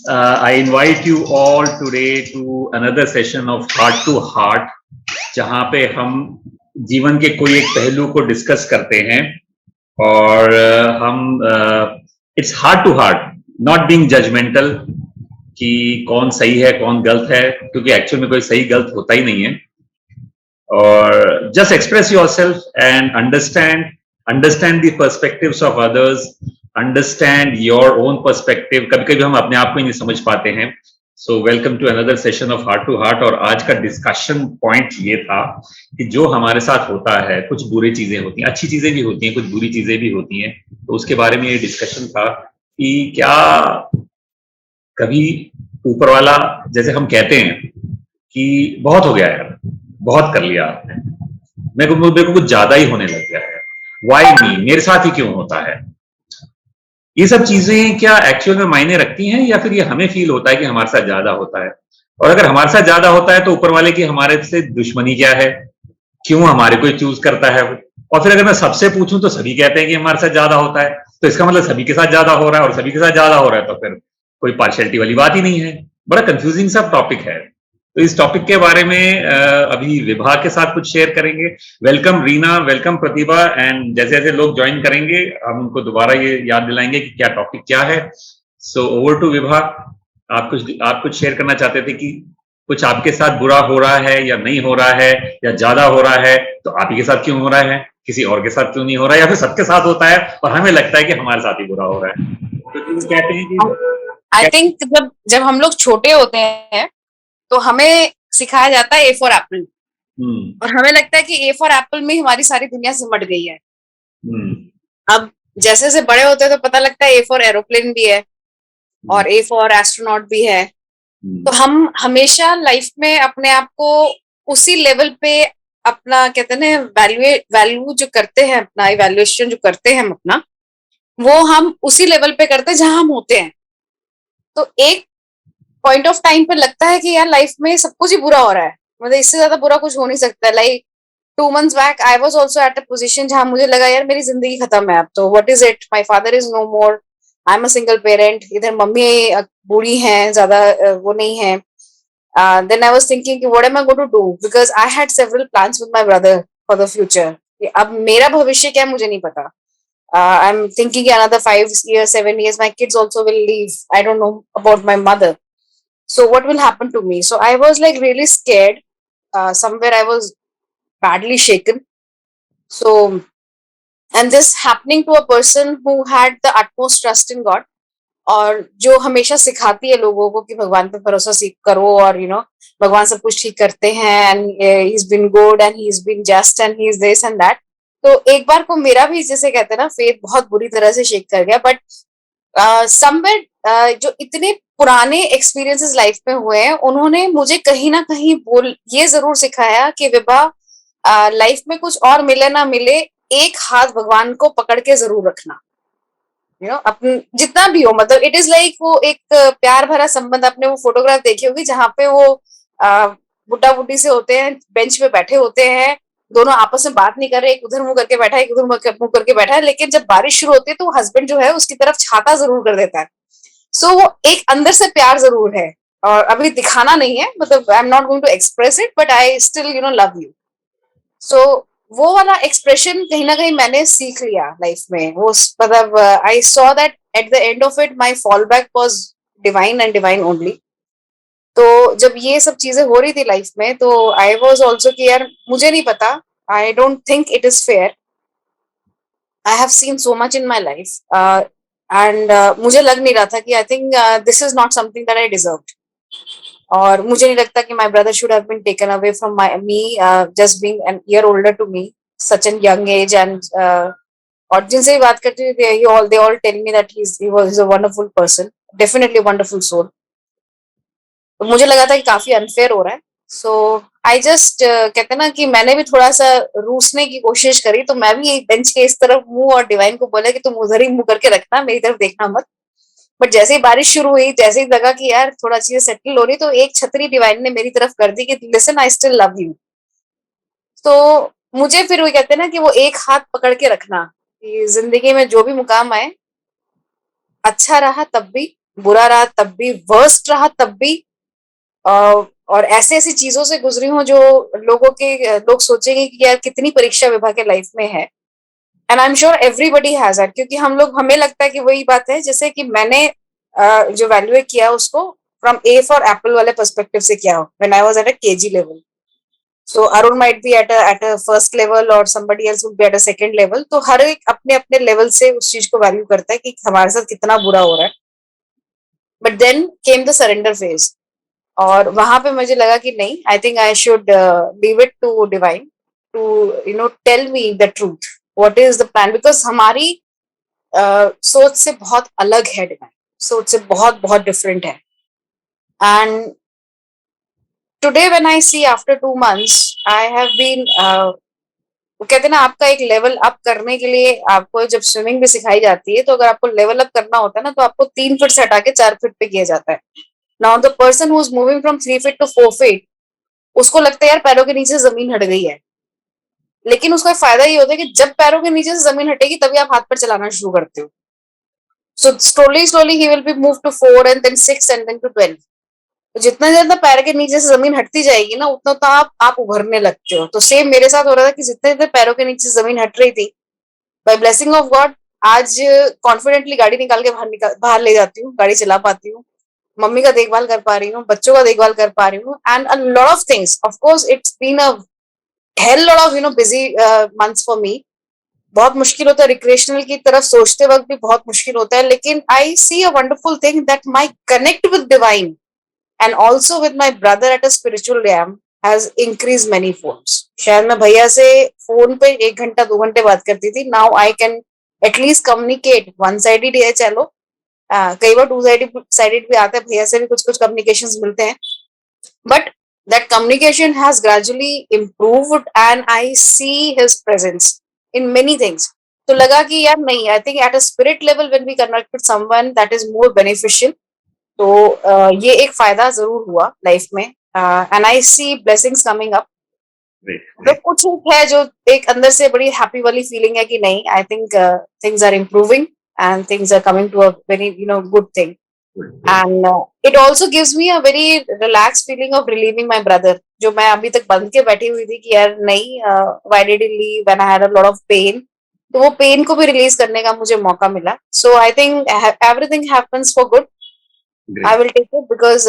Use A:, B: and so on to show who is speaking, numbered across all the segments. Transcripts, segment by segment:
A: I invite you all today to another session of Heart to Heart, जहाँ पे हम जीवन के कोई एक पहलू को डिस्कस करते हैं और हम it's heart to heart, not being judgemental कि कौन सही है कौन गलत है, क्योंकि एक्चुअल में कोई सही गलत होता ही नहीं है. और just express yourself and understand the perspectives of others, understand your own perspective. कभी कभी हम अपने आप को ही नहीं समझ पाते हैं. So welcome to another session of heart to heart. और आज का डिस्कशन पॉइंट ये था कि जो हमारे साथ होता है, कुछ बुरी चीजें होती हैं, अच्छी चीजें भी होती हैं, कुछ बुरी चीजें भी होती हैं, तो उसके बारे में ये डिस्कशन था कि क्या कभी ऊपर वाला, जैसे हम कहते हैं कि बहुत हो गया यार, बहुत कर लिया आपने, मेरे को कुछ ज्यादा ही होने लग गया है, वाई मी, मेरे साथ ही क्यों होता है. ये सब चीजें क्या एक्चुअल में मायने रखती हैं या फिर ये हमें फील होता है कि हमारे साथ ज्यादा होता है? और अगर हमारे साथ ज्यादा होता है तो ऊपर वाले की हमारे से दुश्मनी क्या है, क्यों हमारे को चूज करता है? और फिर अगर मैं सबसे पूछूं तो सभी कहते हैं कि हमारे साथ ज्यादा होता है, तो इसका मतलब सभी के साथ ज्यादा हो रहा है, और सभी के साथ ज्यादा हो रहा है तो फिर कोई पार्शियलिटी वाली बात ही नहीं है. बड़ा कंफ्यूजिंग सा टॉपिक है. तो इस टॉपिक के बारे में अभी विभा के साथ कुछ शेयर करेंगे. Welcome Reena, welcome Pratibha. And जैसे जैसे लोग ज्वाइन करेंगे हम उनको दोबारा ये याद दिलाएंगे कि क्या टॉपिक क्या है. So over to Vibha. आप कुछ शेयर करना चाहते थे कि कुछ आपके साथ बुरा हो रहा है या नहीं हो रहा है या ज्यादा हो रहा है, तो आप ही के साथ क्यों हो रहा है, किसी और के साथ क्यों नहीं हो रहा है, या फिर सबके साथ होता है और हमें लगता है कि हमारे साथ ही बुरा हो रहा है. तो कहते हैं कि
B: आई थिंक जब हम लोग छोटे होते हैं तो हमें सिखाया जाता है ए फॉर एप्पल, और हमें लगता है कि ए फॉर एप्पल में हमारी सारी दुनिया सिमट गई है. अब जैसे जैसे बड़े होते हैं तो पता लगता है ए फॉर एरोप्लेन भी है और ए फॉर एस्ट्रोनॉट भी है. तो हम हमेशा लाइफ में अपने आप को उसी लेवल पे अपना कहते हैं वैल्यू जो करते हैं, अपना इवैल्यूएशन जो करते हैं हम अपना, वो हम उसी लेवल पे करते हैं जहां हम होते हैं. तो एक पॉइंट ऑफ टाइम पे लगता है कि यार लाइफ में सब कुछ ही बुरा हो रहा है, मतलब इससे ज्यादा बुरा कुछ हो नहीं सकता. Like 2 months back I was also at a position जहां मुझे लगा यार मेरी जिंदगी खत्म है अब तो. What is it, my father is no more, I am a single parent. इधर मम्मी बूढ़ी हैं, ज्यादा वो नहीं है. देन आई वाज थिंकिंग कि what am I going to do, because I had several plans with my brother for the future. अब मेरा भविष्य क्या है मुझे नहीं पता. I'm thinking another 5 years, 7 years, my kids also will leave. I don't know about my mother. So what will happen to me? So I was like really scared. Somewhere I was badly shaken. So, and this happening to a person who had the utmost trust in God, और जो हमेशा सिखाती है लोगों को कि भगवान पे भरोसा सीख करो, और भगवान सब कुछ ठीक करते हैं, and he is been good and he is been just and he is this and that. तो एक बार को मेरा भी जैसे कहते हैं ना फेथ बहुत बुरी तरह से शेक कर गया. बट समवेयर जो इतने पुराने एक्सपीरियंसेस लाइफ में हुए हैं उन्होंने मुझे कहीं ना कहीं ये जरूर सिखाया कि विभा, लाइफ में कुछ और मिले ना मिले, एक हाथ भगवान को पकड़ के जरूर रखना. अपन जितना भी हो, मतलब इट इज लाइक वो एक प्यार भरा संबंध. आपने वो फोटोग्राफ देखी होगी जहाँ पे वो बुड्ढा बुड्ढी से होते हैं, बेंच पे बैठे होते हैं, दोनों आपस में बात नहीं कर रहे, एक उधर मुंह करके बैठा है, एक उधर मुंह करके बैठा है, लेकिन जब बारिश शुरू होती है तो हस्बैंड जो है उसकी तरफ छाता जरूर कर देता है. सो वो एक अंदर से प्यार जरूर है, और अभी दिखाना नहीं है, मतलब I am not going to express it, but I still love you. So वो वाला एक्सप्रेशन कहीं ना कहीं मैंने सीख लिया लाइफ में. वो मतलब I saw that at the end of it my fall back was divine and divine only. तो जब ये सब चीजें हो रही थी लाइफ में तो आई वाज आल्सो कि यार मुझे नहीं पता, I don't think it is fair. I have seen so much in my life and मुझे लग नहीं रहा था कि I think this is not something that I deserved. और मुझे नहीं लगता कि my brother should have been taken away from me just being an year older to me, such an young age. And और जिनसे भी बात करती हूँ they all tell me that he was a wonderful person, definitely a wonderful soul. तो मुझे लगा था कि काफी अनफेयर हो रहा है. सो आई जस्ट कहते ना कि मैंने भी थोड़ा सा रूसने की कोशिश करी, तो मैं भी बेंच के इस तरफ मुंह और डिवाइन को बोला कि तुम उधर ही मुंह करके रखना, मेरी तरफ देखना मत. बट जैसे ही बारिश शुरू हुई, जैसे ही लगा कि यार थोड़ा चीजें सेटल हो रही, तो एक छतरी डिवाइन ने मेरी तरफ कर दी कि listen I still love you. तो मुझे फिर वो कहते हैं ना कि वो एक हाथ पकड़ के रखना कि जिंदगी में जो भी मुकाम आए, अच्छा रहा तब भी, बुरा रहा तब भी, वर्स्ट रहा तब भी, और ऐसी ऐसी चीजों से गुजरी हूँ जो लोग सोचेंगे कि यार कितनी परीक्षा विभा के लाइफ में है। And I am sure everybody has that, क्योंकि हमें लगता है कि वही बात है, जैसे कि मैंने जो वैल्यूएट किया उसको फ्रॉम ए फॉर एप्पल वाले पर्सपेक्टिव से किया when I was at a KG level. So Arun might be at a first level और somebody else would be at a second level. तो हर एक अपने अपने लेवल से उस चीज को वैल्यू करता है कि हमारे साथ कितना बुरा हो रहा है। But then came the surrender phase, और वहां पे मुझे लगा कि नहीं, I think I should leave it to divine to tell me the truth, what is the plan, because हमारी सोच से बहुत अलग है, डिवाइन सोच से बहुत बहुत डिफरेंट है। And today when I see after 2 months I have been, वो कहते हैं ना, आपका एक लेवल अप करने के लिए आपको जब स्विमिंग भी सिखाई जाती है, तो अगर आपको लेवल अप करना होता है ना, तो आपको 3 फीट से हटा के 4 फीट पे किया जाता है। Now the person who is moving from 3 feet to 4 feet, उसको लगता है यार पैरों के नीचे से जमीन हट गई है, लेकिन उसका फायदा ये होता है कि जब पैरों के नीचे से जमीन हटेगी तभी आप हाथ पर चलाना शुरू करते हो। सो slowly he will be moved to 4 and then 6 and then to 12। तो जितना ज्यादा पैर के नीचे से जमीन हटती जाएगी ना, उतना उतना आप उभरने लगते हो। तो सेम मेरे साथ हो रहा था कि जितने जितने पैरों के नीचे से जमीन हट रही थी, बाय ब्लेसिंग ऑफ गॉड आज कॉन्फिडेंटली गाड़ी निकाल के बाहर ले जाती हूँ, गाड़ी चला पाती हूँ, मम्मी का देखभाल कर पा रही हूँ, बच्चों का देखभाल कर पा रही हूँ, and a lot of things. Of course it's been a hell lot of busy months for me. बहुत मुश्किल होता है, रिक्रिएशनल की तरफ सोचते वक्त भी बहुत मुश्किल होता है, लेकिन I see a wonderful thing that my connect with divine and also with my brother at a spiritual realm has increased many folds। शायद मैं भैया से फोन पे 1 घंटा 2 घंटे बात करती थी, now I can at least communicate one sided है, चलो कई बार टू साइडेड भी आता है, भैया से भी कुछ कुछ कम्युनिकेशंस मिलते हैं, but that communication has gradually improved and I see his presence in many things। तो लगा कि यार नहीं, I think at a spirit level when we connect with someone that is more beneficial. तो ये एक फायदा जरूर हुआ लाइफ में, and I see blessings coming up. तो कुछ है जो एक अंदर से बड़ी हैप्पी वाली फीलिंग है कि नहीं, I think things are improving and things are coming to a very good thing. And it also gives me a very relax feeling of relieving my brother, जो मैं अभी तक बंद के बैठी हुई थी कि यार नहीं, why did he leave when I had a lot of pain. तो वो पेन को भी रिलीज करने का मुझे मौका मिला। So I think everything happens for good. I will take it because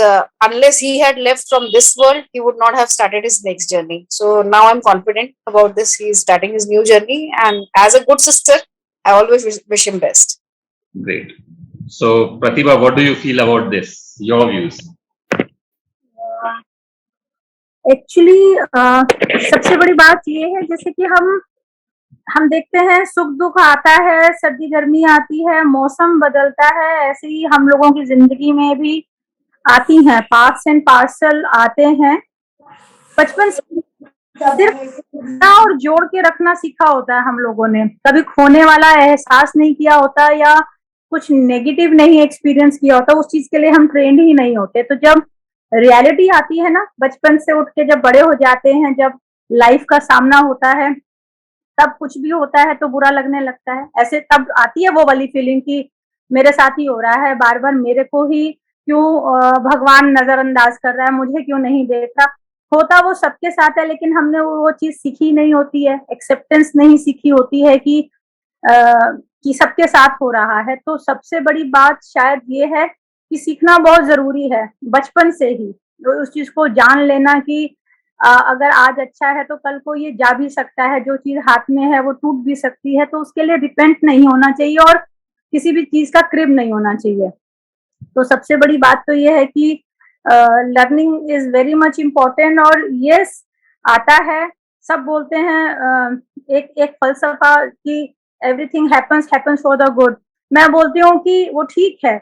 B: unless he had left from this world, he would not have started his next journey. So now I'm confident about this. He is starting his new journey, and as a good sister, I always wish him best.
A: Great. So Pratibha, what do you feel about this? Your views?
C: Actually सबसे बड़ी बात ये है, जैसे कि हम देखते हैं सुख दुख आता है, सर्दी गर्मी आती है, मौसम बदलता है, ऐसे ही हम लोगों की जिंदगी में भी आती हैं, पार्ट्स एंड पार्सल आते हैं। बचपन से सिर्फ और जोड़ के रखना सीखा होता है हम लोगों ने, कभी खोने वाला एहसास नहीं किया होता या कुछ नेगेटिव नहीं एक्सपीरियंस किया होता, उस चीज के लिए हम ट्रेंड ही नहीं होते। तो जब रियलिटी आती है ना, बचपन से उठ के जब बड़े हो जाते हैं, जब लाइफ का सामना होता है, तब कुछ भी होता है तो बुरा लगने लगता है। ऐसे तब आती है वो वाली फीलिंग कि मेरे साथ ही हो रहा है, बार बार मेरे को ही क्यों भगवान नजरअंदाज कर रहा है, मुझे क्यों नहीं देख रहा। होता वो सबके साथ है, लेकिन हमने वो चीज सीखी नहीं होती है, एक्सेप्टेंस नहीं सीखी होती है कि सबके साथ हो रहा है। तो सबसे बड़ी बात शायद ये है कि सीखना बहुत जरूरी है बचपन से ही, उस चीज को जान लेना कि अगर आज अच्छा है तो कल को ये जा भी सकता है, जो चीज हाथ में है वो टूट भी सकती है। तो उसके लिए डिपेंड नहीं होना चाहिए और किसी भी चीज का क्रिब नहीं होना चाहिए। तो सबसे बड़ी बात तो ये है कि learning is very much important. और यस, आता है, सब बोलते हैं एक फलसफा कि everything happens for the good. मैं बोलती हूँ कि वो ठीक है,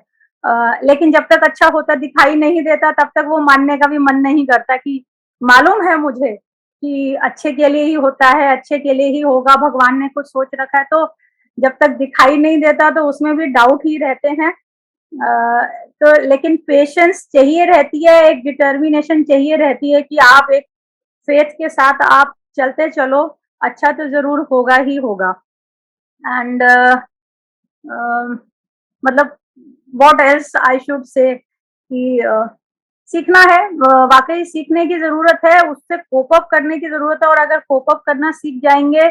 C: लेकिन जब तक अच्छा होता दिखाई नहीं देता तब तक वो मानने का भी मन नहीं करता कि मालूम है मुझे कि अच्छे के लिए ही होता है, अच्छे के लिए ही होगा, भगवान ने कुछ सोच रखा है। तो जब तक दिखाई नहीं देता तो उसमें भी डाउट ही रहते हैं। तो लेकिन पेशेंस चाहिए रहती है, एक डिटर्मिनेशन चाहिए रहती है कि आप एक फेथ के साथ आप चलते चलो, अच्छा तो जरूर होगा ही होगा। एंड मतलब what else I should say कि सीखना है, वाकई सीखने की जरूरत है, उससे कोप अप करने की जरूरत है। और अगर कोप अप करना सीख जाएंगे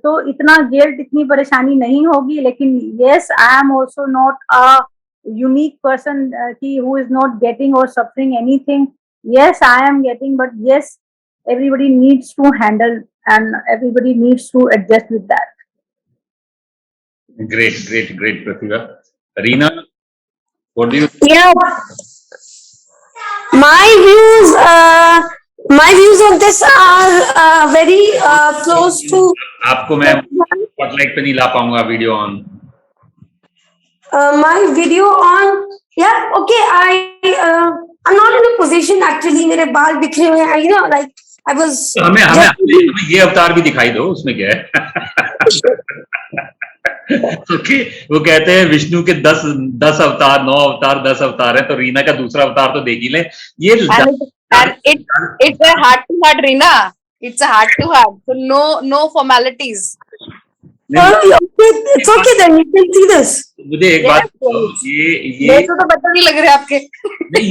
C: तो इतना गिल्ट, इतनी परेशानी नहीं होगी। लेकिन yes, I am also not a unique person की हु इज नॉट गेटिंग और suffering anything. Yes, I am getting, but yes, everybody needs to handle and everybody needs to adjust with that.
A: Great, Pratibha. Reena, what do you?
D: Yeah, my views on this are very close to.
A: आपको मैं spotlight पे नहीं ला पाऊंगा video on.
D: My video on, yeah, okay. I'm not in a position actually. मेरे बाल बिखरे हुए हैं, you know, like I was.
A: हमें ये अवतार भी दिखाई दो, उसमें क्या है? Okay, वो कहते हैं विष्णु के 10 अवतार, 9 अवतार, 10 अवतार हैं, तो रीना का दूसरा अवतार तो देख ही ले. ये
B: it's a heart to heart, Reena. It's a heart to heart. So no formalities.
D: It's okay then, you can see this.
A: मुझे एक बात, ये
B: तो बच्चे नहीं लग रहे आपके.
A: नहीं,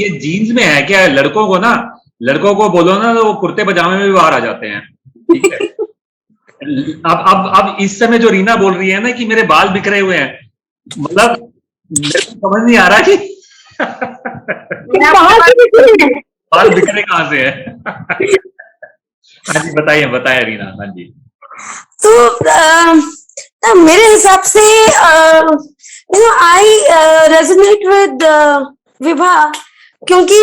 A: ये जीन्स में है क्या? लड़कों को बोलो ना तो वो कुर्ते पजामे में भी बाहर आ जाते हैं. ठीक है. अब इस समय जो रीना बोल रही है ना कि मेरे बाल बिखरे हुए हैं, मतलब मेरे को समझ नहीं आ रहा कि बाल बिखरे कहाँ से है. हाँ जी, बताइए रीना. हाँ जी.
D: तो मेरे हिसाब से आई रेजोनेट विद विभा, क्योंकि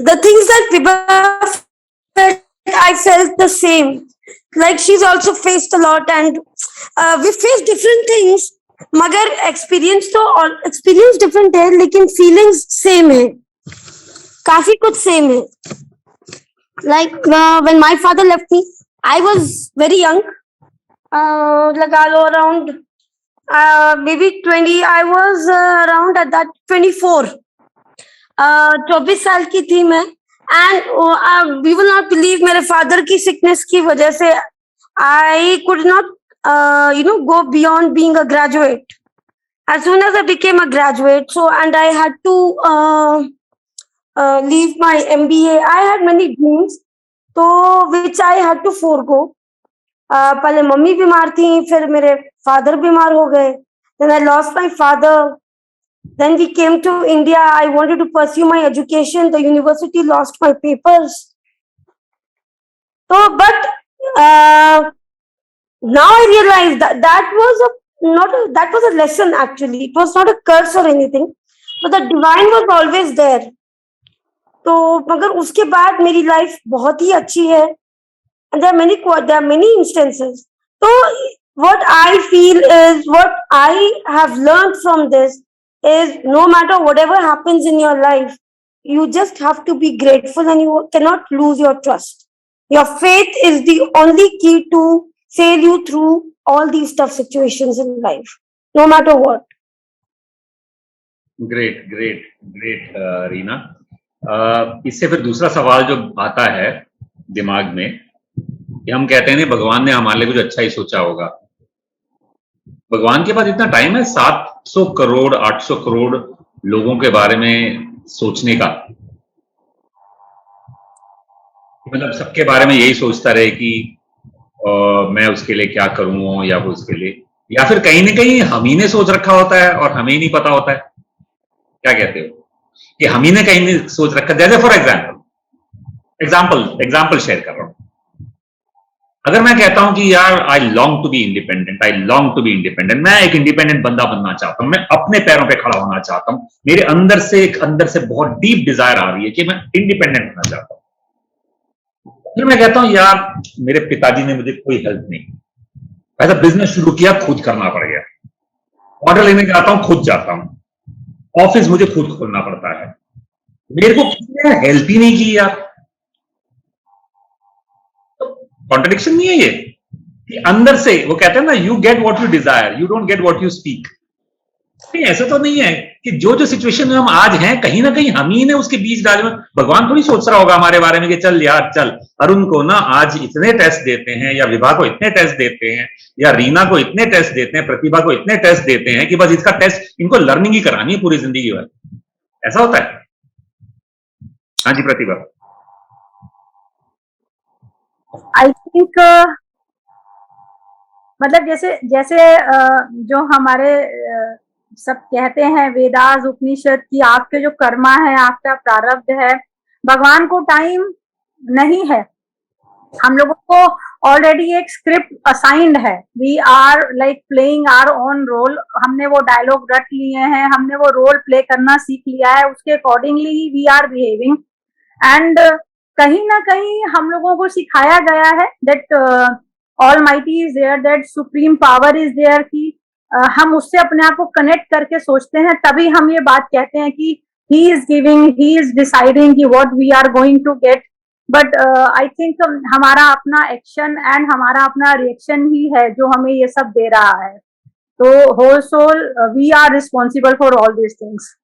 D: the things that Vibha felt, I felt the same. Like she's also faced a lot, and we faced different things. मगर experience different है, लेकिन feelings same है, काफी कुछ same है. Like when my father left me, I was very young. लगा लो around maybe 20. I was around at that 24. 24 साल की थी मैं. And we will not believe, मेरे father की sickness की वजह से I could not go beyond being a graduate. As soon as I became a graduate, and I had to leave my MBA, I had many dreams, which I had to forego. पहले mummy बीमार थी, फिर मेरे father बीमार हो गए. Then I lost my father. Then we came to India. I wanted to pursue my education. The university lost my papers. But now I realize that was a lesson actually. It was not a curse or anything, but the divine was always there. तो मगर उसके बाद मेरी life बहुत ही अच्छी है. And there are many instances. So what I feel is, what I have learned from this is, no matter whatever happens in your life, you just have to be grateful, and you cannot lose your trust. Your faith is the only key to sail you through all these tough situations in life, no matter what.
A: Great, Reena. इससे फिर दूसरा सवाल जो आता है दिमाग में, कि हम कहते हैं भगवान ने हमारे लिए कुछ अच्छा ही सोचा होगा. भगवान के पास इतना टाइम है 700 करोड़ 800 करोड़ लोगों के बारे में सोचने का? मतलब सबके बारे में यही सोचता रहे कि मैं उसके लिए क्या करूं, या वो उसके लिए, या फिर कहीं ना कहीं हम ही ने सोच रखा होता है और हमें ही नहीं पता होता है. क्या कहते हो कि हम ही ने कहीं नहीं सोच रखा? जैसे फॉर एग्जाम्पल शेयर कर रहा हूं. अगर मैं कहता हूं कि यार I long to be independent, मैं एक इंडिपेंडेंट बंदा बनना चाहता हूं, मैं अपने पैरों पे खड़ा होना चाहता हूं, मेरे अंदर से बहुत डीप डिजायर आ रही है कि मैं इंडिपेंडेंट होना चाहता हूं. फिर मैं कहता हूं यार मेरे पिताजी ने मुझे कोई हेल्प नहीं, ऐसा बिजनेस शुरू किया, खुद करना पड़ गया. ऑर्डर लेने जाता हूं, खुद जाता हूं. ऑफिस मुझे खुद खोलना पड़ता है. मेरे को किसी ने हेल्प ही नहीं की यार. कॉन्ट्रडिक्शन नहीं है ये कि अंदर से वो कहते हैं ना, you get what you desire, you don't get what you speak. नहीं, ऐसा तो नहीं है कि जो जो सिचुएशन में हम आज हैं कहीं ना कहीं हम ही ने उसके बीच डाले में। भगवान थोड़ी सोच रहा होगा हमारे बारे में कि चल यार चल अरुण को ना आज इतने टेस्ट देते हैं, या विभा को इतने टेस्ट देते हैं, या रीना को इतने टेस्ट देते हैं, प्रतिभा को इतने टेस्ट देते हैं कि बस इसका टेस्ट इनको लर्निंग ही करानी है पूरी जिंदगी भर। ऐसा होता है? हाँ जी प्रतिभा।
C: आई थिंक मतलब जैसे जैसे जो हमारे सब कहते हैं वेदास उपनिषद की आपके जो कर्मा है, आपका प्रारब्ध है, भगवान को टाइम नहीं है। हम लोगों को ऑलरेडी एक स्क्रिप्ट असाइंड है। We are like playing our own role. हमने वो डायलॉग रट लिए हैं, हमने वो रोल प्ले करना सीख लिया है, उसके अकॉर्डिंगली ही वी आर बिहेविंग। एंड कहीं ना कहीं हम लोगों को सिखाया गया है that almighty is there, that supreme power is there, कि हम उससे अपने आप को कनेक्ट करके सोचते हैं, तभी हम ये बात कहते हैं कि he is giving, he is deciding कि what we are going to get. But I think हमारा अपना एक्शन एंड हमारा अपना रिएक्शन ही है जो हमें ये सब दे रहा है। तो whole sole we are responsible for all these things.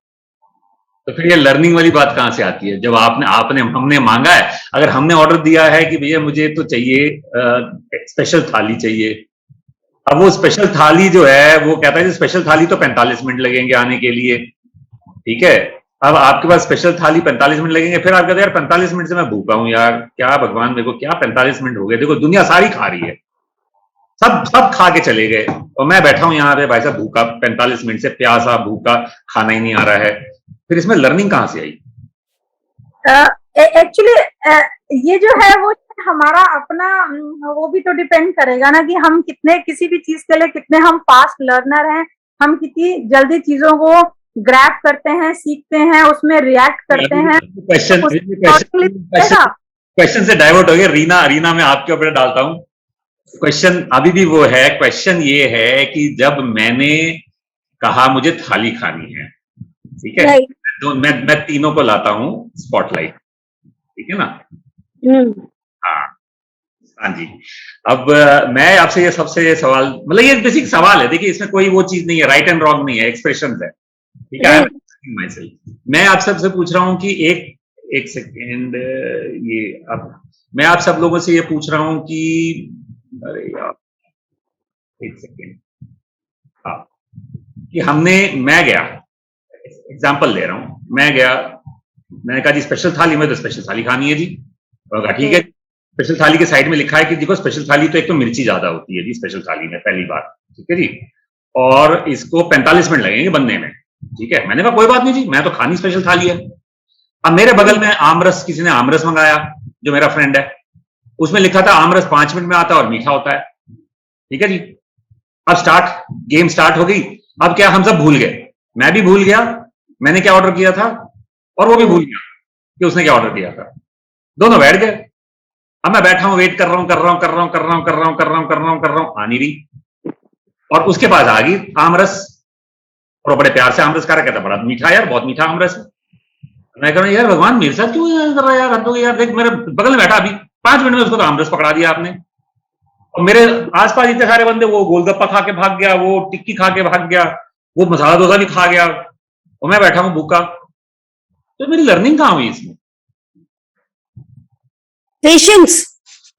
A: तो फिर ये लर्निंग वाली बात कहाँ से आती है? जब हमने मांगा है, अगर हमने ऑर्डर दिया है कि भैया मुझे तो चाहिए स्पेशल थाली चाहिए, अब वो स्पेशल थाली जो है वो कहता है स्पेशल थाली तो 45 मिनट लगेंगे आने के लिए, ठीक है। अब आपके पास स्पेशल थाली 45 मिनट लगेंगे, फिर आप कहते हैं यार 45 मिनट से मैं भूखा हूं यार, क्या भगवान मेरे को क्या 45 मिनट हो गए, देखो दुनिया सारी खा रही है, सब खा के चले गए और मैं बैठा हूं यहाँ पे भाई साहब भूखा, 45 मिनट से प्यासा भूखा, खाना ही नहीं आ रहा है। फिर इसमें लर्निंग कहाँ से आई?
C: एक्चुअली ये जो है वो हमारा अपना, वो भी तो डिपेंड करेगा ना कि हम कितने किसी भी चीज के लिए कितने हम फास्ट लर्नर हैं, हम कितनी जल्दी चीजों को ग्रैब करते हैं, सीखते हैं, उसमें रिएक्ट करते हैं।
A: क्वेश्चन से डाइवर्ट हो गया। रीना मैं आपके ऊपर डालता हूँ क्वेश्चन, अभी भी वो है। क्वेश्चन ये है कि जब मैंने कहा मुझे थाली खानी है, ठीक है, तो मैं तीनों को लाता हूँ स्पॉटलाइट, ठीक है ना? हाँ जी। अब मैं आपसे ये सबसे सवाल, मतलब ये बेसिक सवाल है, देखिए इसमें कोई वो चीज नहीं है, राइट एंड रॉन्ग नहीं है, एक्सप्रेशन है, ठीक है। मैं आप सबसे पूछ रहा हूँ कि एक सेकेंड, ये अब मैं आप सब लोगों से ये पूछ रहा हूँ कि, अरे यार एक सेकेंड, हाँ, कि मैं गया, एग्जाम्पल ले रहा हूँ, मैं गया, मैंने कहा जी स्पेशल थाली में, तो स्पेशल थाली खानी है जी, और ठीक है। स्पेशल थाली के साइड में लिखा है कि देखो स्पेशल थाली तो एक तो मिर्ची ज्यादा होती है जी स्पेशल थाली में, पहली बात, ठीक है जी, और इसको 45 मिनट लगेंगे बनने में, ठीक है। मैंने कहा कोई बात नहीं जी, मैं तो खानी स्पेशल थाली है। अब मेरे बगल में आमरस, किसी ने आमरस मंगाया, जो मेरा फ्रेंड है, उसमें लिखा था आमरस 5 मिनट में आता है और मीठा होता है, ठीक है जी। अब गेम स्टार्ट हो गई। अब क्या हम सब भूल गए, मैं भी भूल गया मैंने क्या ऑर्डर किया था, और वो भी भूल गया कि उसने क्या ऑर्डर किया था, दोनों बैठ गए। अब मैं बैठा हूं, वेट कर रहा हूं, आ नहीं रही, और उसके बाद आ गई आमरस, और बड़े प्यार से आमरस खा रहा, कहता बड़ा मीठा यार, बहुत मीठा आमरस है। मैं कह रहा हूं यार भगवान मेरे साथ क्यों कर रहा है यार, हम तो यार देख मेरे बगल में बैठा, अभी 5 मिनट में उसको तो आमरस पकड़ा दिया आपने, और मेरे आसपास इतने सारे बंदे, वो गोलगप्पा खा के भाग गया, वो टिक्की खा के भाग गया, वो मसाला डोसा भी खा गया, और मैं बैठा हूं भूखा। तो मेरी लर्निंग कहां हुई इसमें?
D: पेशेंस,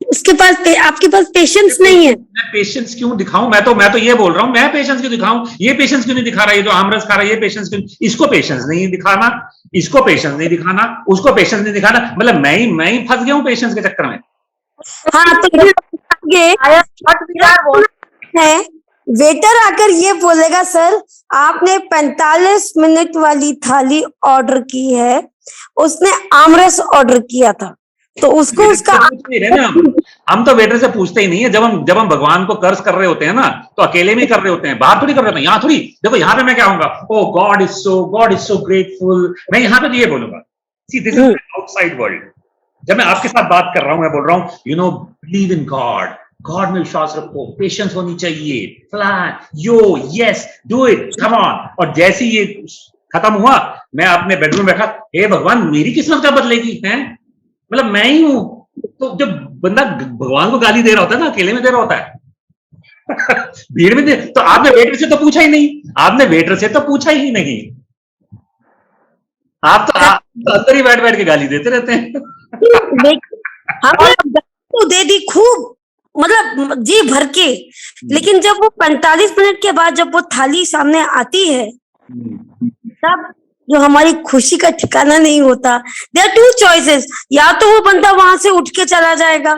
D: उसके पास आपके पास पेशेंस नहीं है।
A: मैं पेशेंस क्यों दिखाऊं? मैं तो ये बोल रहा हूं, मैं पेशेंस क्यों दिखाऊं? ये पेशेंस क्यों नहीं दिखा रहा है, ये जो आमरस खा रहा है ये पेशेंस क्यों? इसको पेशेंस नहीं दिखाना, इसको पेशेंस नहीं दिखाना, उसको पेशेंस नहीं दिखाना, मतलब मैं ही फंस गया हूं पेशेंस के चक्कर में।
D: हाँ, तो वेटर आकर ये बोलेगा सर आपने 45 मिनट वाली थाली ऑर्डर की है, उसने आमरस ऑर्डर किया था, तो उसको उसका
A: हम तो वेटर से पूछते ही नहीं है। जब हम भगवान को कर्ज कर रहे होते हैं ना, तो अकेले में कर रहे होते हैं, बाहर थोड़ी कर रहे होते हैं। यहाँ थोड़ी, देखो यहाँ पे मैं क्या कहूंगा, ओ गॉड इज सो ग्रेटफुल, मैं यहाँ पे तो ये बोलूंगा, see this is outside world. जब मैं आपके साथ बात कर रहा हूं, मैं बोल रहा हूं, you know, believe in God में विश्वास रखो, पेशेंस होनी चाहिए, yes do it, come on. और जैसे ये खत्म हुआ, मैं अपने बेडरूम में बैठा, हे भगवान मेरी किस्मत क्या बदलेगी है, मतलब मैं ही हूं। तो जब बंदा भगवान को गाली दे रहा होता है ना, अकेले में दे रहा होता है, भीड़ में तो आपने वेटर से तो पूछा ही नहीं, आपने वेटर से तो पूछा ही नहीं, आप तो अंदर ही बैठ बैठ के गाली देते रहते हैं।
D: हमने तो दे दी खूब, मतलब जी भर के, लेकिन जब वो 45 मिनट के बाद जब वो थाली सामने आती है तब जो हमारी खुशी का ठिकाना नहीं होता। देयर आर टू चॉइसेस, या तो वो बंदा वहां से उठ के चला जाएगा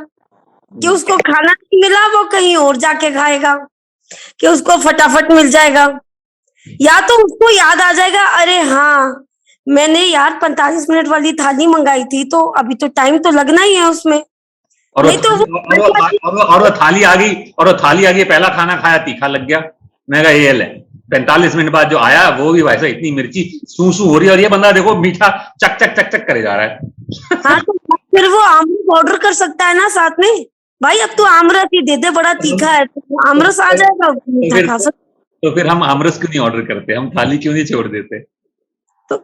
D: कि उसको खाना नहीं मिला, वो कहीं और जाके खाएगा, कि उसको फटाफट मिल जाएगा, या तो उसको याद आ जाएगा अरे हाँ मैंने यार 45 मिनट वाली थाली मंगाई थी, तो अभी तो टाइम तो लगना ही है उसमें।
A: और वो थाली आ गई, और वो थाली आ गई, पहला खाना खाया तीखा लग गया, मैं कहा ये ले 45 मिनट बाद जो आया वो भी वैसे इतनी मिर्ची सू सू हो रही है, और ये बंदा देखो मीठा चक चक चक चक करे जा रहा है।
D: हाँ तो फिर वो आमरस ऑर्डर कर सकता है ना साथ में, भाई अब तो आमरस ही दे दे, बड़ा तीखा है, तो आमरस आ जाएगा, मीठा खा सकते।
A: तो फिर हम आमरस क्यों नहीं ऑर्डर करते, हम थाली क्यों नहीं छोड़ देते?
D: तो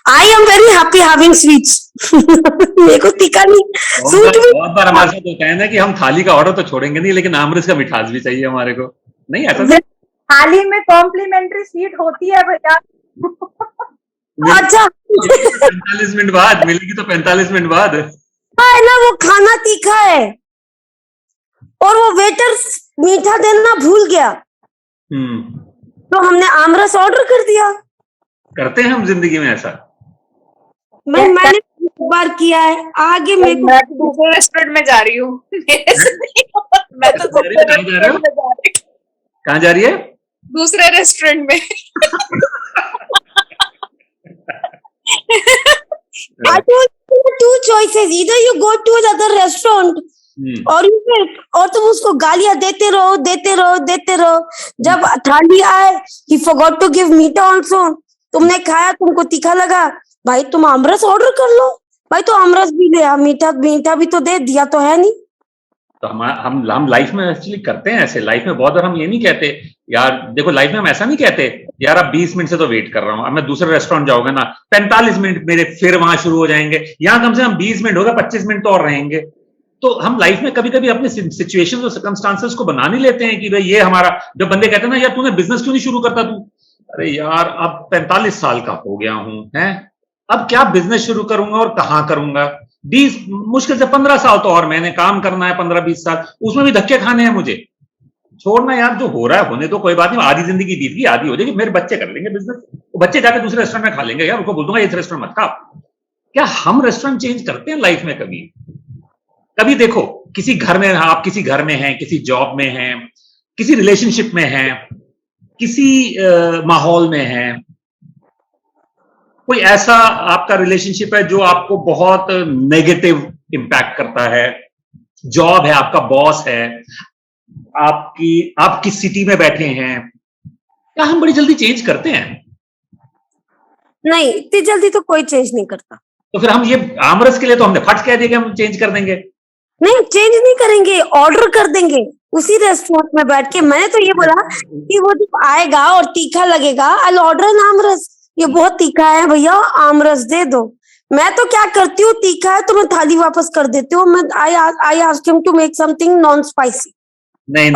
D: I am very happy having sweets. मेरे को तीखा नहीं सूट भी।
A: बहुत बार हमारे साथ होता है ना कि हम थाली का ऑर्डर तो छोड़ेंगे नहीं, लेकिन आमरस का मिठास भी चाहिए हमारे को, नहीं ऐसा?
C: थाली में कॉम्प्लीमेंट्री स्वीट होती है भैया।
D: अच्छा
A: 45 मिनट बाद मिलेगी, तो 45 मिनट बाद
D: है ना, वो खाना तीखा है और वो वेटर मीठा देना भूल गया, तो हमने आमरस ऑर्डर कर दिया।
A: करते हैं हम जिंदगी में ऐसा?
D: मैंने एक बार किया है, आगे मैं
B: दूसरे रेस्टोरेंट में जा रही हूँ। मैं तो
A: कहाँ जा रही है?
B: दूसरे रेस्टोरेंट में।
D: two choices, either you go to another restaurant और you wait, और तुम उसको गालियां देते रहो देते रहो देते रहो। जब थाली आए, he forgot to give meat also, तुमने खाया, तुमको तीखा लगा, भाई तुम आमरस ऑर्डर कर लो, भाई तो आमरस भी ले आ, मीठा मीठा भी तो दे दिया, तो है नहीं।
A: तो हम लाइफ में एक्चुअली करते हैं ऐसे। लाइफ में बहुत बार हम ये नहीं कहते यार, देखो लाइफ में हम ऐसा नहीं कहते यार अब 20 मिनट से तो वेट कर रहा हूँ, अब मैं दूसरे रेस्टोरेंट जाऊंगा ना 45 मिनट मेरे फिर वहां शुरू हो जाएंगे, यहाँ कम से कम 20 मिनट होगा, 25 मिनट तो और रहेंगे। तो हम लाइफ में कभी कभी अपने सिचुएशंस और सर्कमस्टांसेस को बना नहीं लेते हैं कि भाई ये हमारा, जब बंदे कहते हैं ना यार तूने बिजनेस क्यों नहीं शुरू करता तू, अरे यार अब 45 साल का हो गया हूं, है अब क्या बिजनेस शुरू करूंगा और कहां करूंगा, 20 मुश्किल से 15 साल तो और मैंने काम करना है, 15-20 साल उसमें भी धक्के खाने हैं मुझे, छोड़ना यार, जो हो रहा है होने तो कोई बात नहीं, आधी जिंदगी बीत गई, आधी हो जाएगी, मेरे बच्चे कर लेंगे बिजनेस, तो बच्चे जाकर दूसरे रेस्टोरेंट में खा लेंगे, यार उनको बोल दूंगा इस रेस्टोरेंट मत खा। क्या हम रेस्टोरेंट चेंज करते हैं लाइफ में? कभी कभी देखो किसी घर में, आप किसी घर में हैं, किसी जॉब में हैं, किसी रिलेशनशिप में हैं, किसी माहौल में हैं, कोई ऐसा आपका रिलेशनशिप है जो आपको बहुत नेगेटिव इंपैक्ट करता है, जॉब है, आपका बॉस है, आप किस सिटी में बैठे हैं, क्या हम बड़ी जल्दी चेंज करते हैं?
D: नहीं, इतनी जल्दी तो कोई चेंज नहीं करता।
A: तो फिर हम ये आमरस के लिए तो हमने फट कह दिया कि हम चेंज कर देंगे।
D: नहीं, चेंज नहीं करेंगे, ऑर्डर कर देंगे उसी रेस्टोरेंट में बैठ के। मैंने तो ये बोला कि वो जब आएगा और तीखा लगेगा, आई ऑर्डर एन आमरस, ये बहुत तीखा है भैया, आमरस दे दो। मैं तो क्या करती हूँ, तीखा है तो मैं थाली वापस कर देती हूँ, मैं I ask him to make something non spicy.
A: नहीं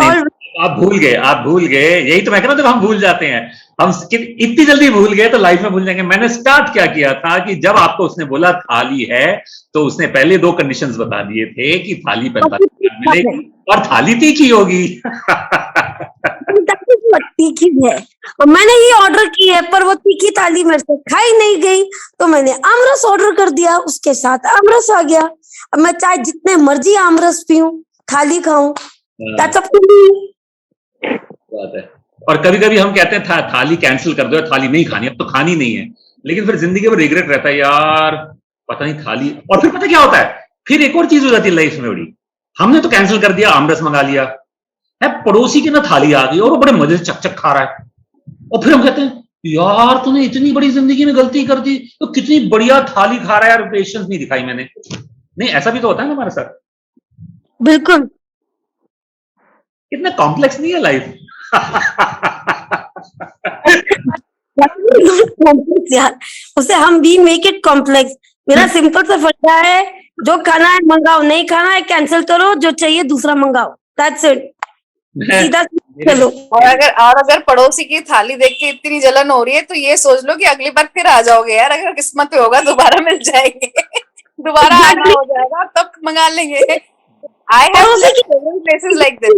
A: आप भूल गए, यही तो मैं कह रहा हूँ, हम भूल जाते हैं, हम इतनी जल्दी भूल गए तो लाइफ में भूल जाएंगे। मैंने स्टार्ट क्या किया था कि जब आपको उसने बोला थाली है, तो उसने पहले 2 कंडीशंस बता दिए थे कि थाली 45 मिलेगी और थाली तीखी होगी।
D: तीखी है, और मैंने ये ऑर्डर की है, पर वो तीखी थाली मेरे से खाई नहीं गई, तो मैंने आमरस ऑर्डर कर दिया, उसके साथ आमरस आ गया। अब मैं चाहे जितने मर्जी आमरस पीऊं, थाली खाऊं, that's up to me।
A: बात है। और कभी कभी हम कहते हैं थाली कैंसिल कर दो, थाली नहीं खानी, अब तो खानी नहीं है, लेकिन फिर जिंदगी में रिग्रेट रहता है यार, पता नहीं थाली। और फिर पता क्या होता है, फिर एक और चीज हो जाती है लाइफ में बड़ी, हमने तो कैंसिल कर दिया, आमरस मंगा लिया है, पड़ोसी की ना थाली आ गई और वो बड़े मजे से चक चक खा रहा है, और फिर हम कहते हैं यार तूने इतनी बड़ी जिंदगी में गलती कर दी, तो कितनी बढ़िया थाली खा रहा है यार, पेशेंस नहीं दिखाई मैंने। नहीं, ऐसा भी तो होता है ना हमारे साथ।
D: बिल्कुल,
A: कितना कॉम्प्लेक्स नहीं है लाइफ।
D: कॉम्प्लेक्स यार, उसे हम भी मेक इट कॉम्प्लेक्स। मेरा सिंपल सा फंडा है, जो खाना है मंगाओ, नहीं खाना है कैंसिल करो, जो चाहिए दूसरा मंगाओ, दैट्स इट, सीधा चलो।
B: और अगर पड़ोसी की थाली देख के इतनी जलन हो रही है तो ये सोच लो कि अगली बार फिर आ जाओगे यार, अगर किस्मत में होगा दोबारा मिल जाएंगे। दोबारा आना हो जाएगा तब मंगा लेंगे। I have places like this,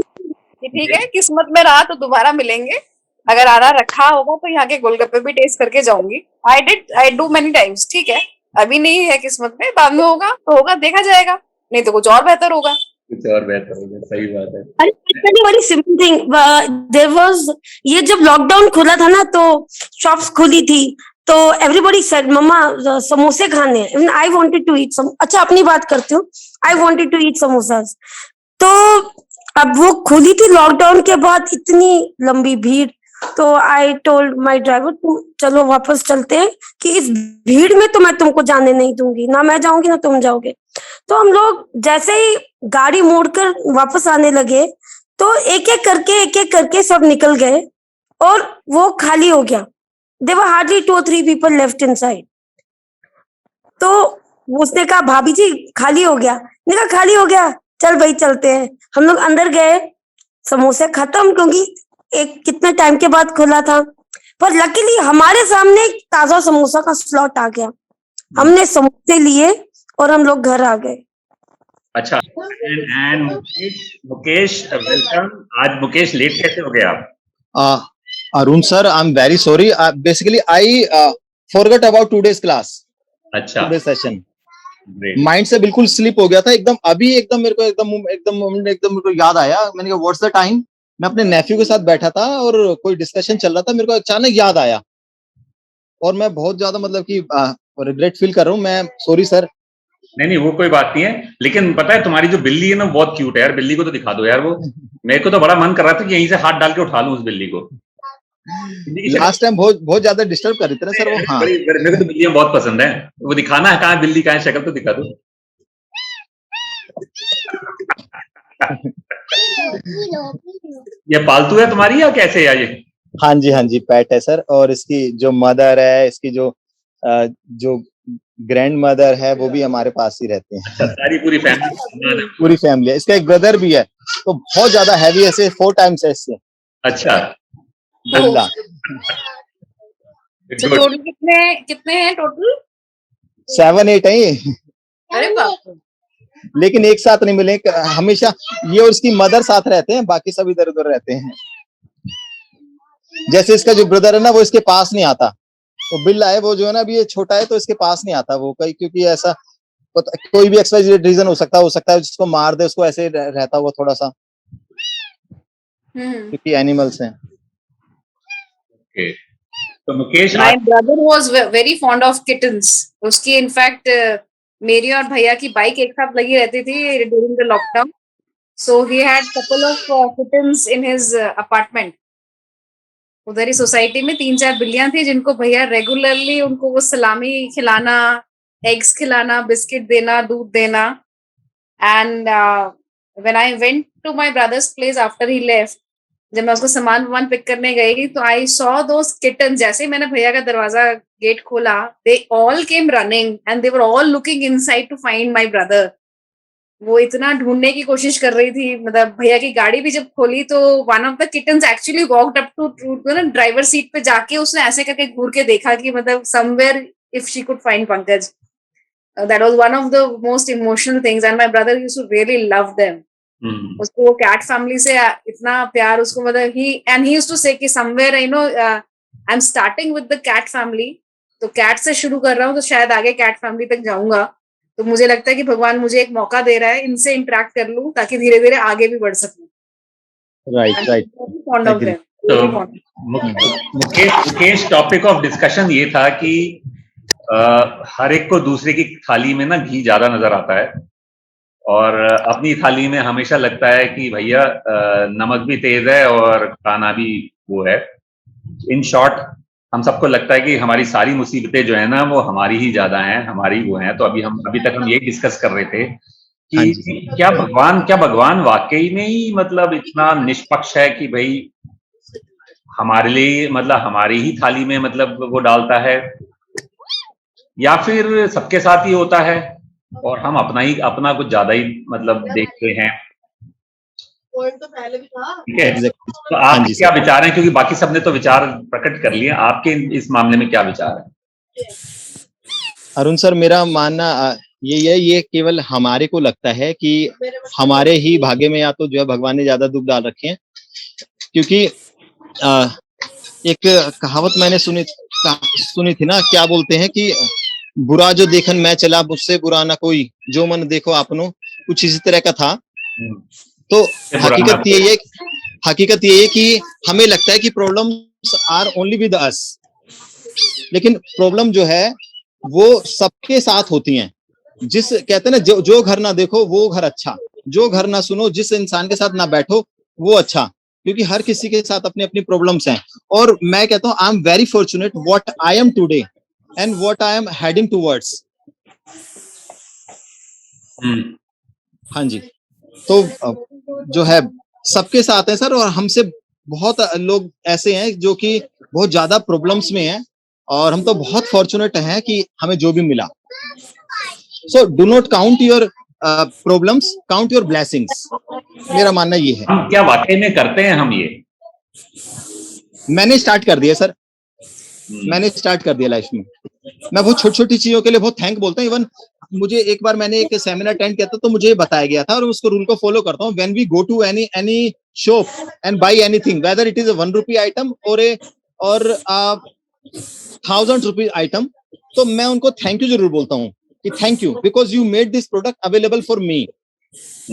B: ठीक है किस्मत में रहा तो दोबारा मिलेंगे, अगर आना रखा होगा तो यहाँ के गोलगप्पे भी टेस्ट करके जाऊंगी। आई डू मेनी टाइम्स, ठीक है अभी नहीं है किस्मत में, बाद में होगा तो होगा, देखा जाएगा, नहीं तो कुछ और बेहतर होगा।
A: कुछ और बेहतर होगा, सही बात है।
D: अरे बड़ी सिंपल थिंग, देयर वाज, ये जब लॉकडाउन खुला था ना तो शॉप्स खुली थी, तो एवरीबॉडी सेड मम्मा समोसे खाने हैं, आई वांटेड टू ईट सम, अच्छा अपनी बात करती हूँ, I wanted to eat samosas. तो अब वो खुली थी लॉकडाउन के बाद, इतनी लंबी भीड़, तो आई टोल्ड माय ड्राइवर तुम चलो वापस चलते हैं, कि इस भीड़ में तो मैं तुमको जाने नहीं दूंगी, ना मैं जाऊंगी ना तुम जाओगे। तो हम लोग जैसे ही गाड़ी मोड़कर वापस आने लगे तो एक एक करके सब निकल गए और वो खाली हो गया। There were hardly 2 or 3 people left inside. तो उसने कहा भाभी जी खाली हो गया, मैंने कहा खाली हो गया, चल भाई चलते हैं। हम लोग अंदर गए, समोसे खत्म, क्योंकि एक कितने टाइम के बाद खुला था, पर लकीली हमारे सामने एक ताजा समोसा का स्लॉट आ गया, हमने समोसे लिए और हम लोग घर आ गए।
A: अच्छा, एंड मुकेश वेलकम। आज मुकेश लेट कैसे हो गए आप?
E: Arun sir, I am very sorry, basically I forgot about today's class.
A: अच्छा,
E: टुडे सेशन माइंड से बिल्कुल स्लिप हो गया था एकदम, अभी एकदम मेरे को एकदम मेरे को याद आया, मैंने कहा व्हाट्स द टाइम। मैं अपने नेफ्यू के साथ बैठा था और कोई डिस्कशन चल रहा था, मेरे को अचानक याद आया और मैं बहुत ज्यादा मतलब कि रिग्रेट फील कर रहा हूँ, मैं सॉरी सर।
A: नहीं वो कोई बात नहीं है, लेकिन पता है तुम्हारी जो बिल्ली है ना बहुत क्यूट है यार, बिल्ली को तो दिखा दो यार। वो मेरे को तो बड़ा मन कर रहा था कि यहीं से हाथ डाल के उठा लूं उस बिल्ली को।
E: लास्ट टाइम बहुत ज्यादा डिस्टर्ब कर रहे थे ना सर वो। हाँ,
A: मेरे को तो बिल्लियां बहुत पसंद है, वो दिखाना है कहाँ बिल्ली कहाँ, शक्ल तो दिखा दो। ये पालतू है तुम्हारी या कैसे है ये?
E: हाँ जी पेट है सर, और इसकी जो मदर है, इसकी जो ग्रैंड मदर है वो भी हमारे पास ही रहते हैं।
A: अच्छा, सारी पूरी
E: फैमिली है। इसका एक ब्रदर भी है, तो बहुत ज्यादा हैवी ऐसे 4 times है इससे।
A: अच्छा,
E: बिल्ला।
B: टोटल कितने हैं टोटल?
E: 7-8 है ये।
B: अरे बाप रे।
E: लेकिन एक साथ नहीं मिले, हमेशा ये और इसकी मदर साथ रहते हैं, बाकी सब इधर उधर रहते हैं। जैसे इसका जो ब्रदर है ना वो इसके पास नहीं आता, तो बिल्ला है वो जो है ना, अभी ये छोटा है तो इसके पास नहीं आता वो कहीं, क्योंकि ऐसा कोई भी एक्सवाइजेड रीजन हो सकता है जिसको मार दे उसको, ऐसे रहता वो थोड़ा सा, क्योंकि एनिमल्स हैं।
A: तो Mukesh,
B: My brother was very fond of kittens. उसकी इनफैक्ट मेरी और भैया की बाइक एक साथ लगी रहती थी during the lockdown. So he had couple of kittens in his apartment. उधर ही सोसाइटी में 3-4 बिल्लियां थी जिनको भैया रेगुलरली उनको वो सलामी खिलाना, एग्स खिलाना, बिस्किट देना, दूध देना। And when I went to my brother's place after he left, जब मैं उसको सामान पिक करने गई तो आई सॉ दोस किटन। जैसे ही मैंने भैया का दरवाजा गेट खोला, they all came running and they were all looking inside to find my brother. वो इतना ढूंढने की कोशिश कर रही थी, मतलब भैया की गाड़ी भी जब खोली तो one of the kittens actually walked up to ना ड्राइवर सीट पे जाके उसने ऐसे करके घूर के देखा कि मतलब somewhere if she could find Pankaj. That was one of the most emotional things and my brother used to really love them. उसको वो कैट फैमिली से इतना प्यार, उसको मतलब he used to say कि somewhere you know I'm starting with the cat family, तो cat से शुरू कर रहा हूँ तो शायद आगे कैट फैमिली तक जाऊंगा। तो मुझे लगता है कि भगवान मुझे एक मौका दे रहा है इनसे इंटरेक्ट कर लूं ताकि धीरे धीरे आगे भी बढ़ सकूं।
E: राइट।
A: तो मुकेश, टॉपिक ऑफ डिस्कशन ये था कि हर एक को दूसरे की थाली में ना घी ज्यादा नजर आता है, और अपनी थाली में हमेशा लगता है कि भैया नमक भी तेज है और खाना भी वो है। इन शॉर्ट हम सबको लगता है कि हमारी सारी मुसीबतें जो है ना वो हमारी ही ज्यादा हैं, हमारी वो हैं। तो अभी तक हम ये डिस्कस कर रहे थे कि क्या भगवान वाकई में ही मतलब इतना निष्पक्ष है कि भाई हमारे लिए मतलब हमारी ही थाली में मतलब वो डालता है, या फिर सबके साथ ही होता है और हम अपना कुछ ज्यादा ही मतलब देखते हैं।
F: पॉइंट तो पहले भी था।
A: ठीक है, तो आप क्या विचार हैं, क्योंकि बाकी सबने तो विचार प्रकट कर लिए, आपके इस मामले में क्या विचार है?
E: अरुण सर, मेरा मानना ये केवल हमारे को लगता है कि हमारे ही भाग्य में या तो जो है भगवान ने ज्यादा दुख डाल रखे हैं, क्योंकि एक कहावत मैंने सुनी थी ना, क्या बोलते हैं कि बुरा जो देखन मैं चला, मुझसे बुरा ना कोई, जो मन देखो आपनो, कुछ इसी तरह का था। तो हकीकत ये है कि हमें लगता है कि problems are only with us, लेकिन प्रॉब्लम जो है वो सबके साथ होती हैं। जिस कहते हैं ना, जो घर ना देखो वो घर अच्छा, जो घर ना सुनो, जिस इंसान के साथ ना बैठो वो अच्छा, क्योंकि हर किसी के साथ अपनी अपनी प्रॉब्लम्स हैं। और मैं कहता हूँ I am very fortunate what I am today and what I am heading towards. हाँ जी, तो जो है सबके साथ है सर, और हमसे बहुत लोग ऐसे हैं जो कि बहुत ज्यादा प्रॉब्लम्स में हैं, और हम तो बहुत फॉर्चुनेट हैं कि हमें जो भी मिला। So do not count your problems, count your blessings, मेरा मानना ये है।
A: हम क्या वाकई में करते हैं हम ये?
E: मैंने स्टार्ट कर दिया सर, मैंने स्टार्ट कर दिया लाइफ में। मैं बहुत छोटी छोटी चीजों के लिए बहुत थैंक बोलता हूँ। इवन मुझे एक बार मैंने एक सेमिनार अटेंड किया था, तो मुझे ये बताया गया था, और उसको रूल को फॉलो करता हूँ। When we go to any shop and buy anything, whether it is a 1 rupee item और 1000 rupees आइटम, तो मैं उनको थैंक यू जरूर बोलता हूँ कि thank you because you made this product available for me.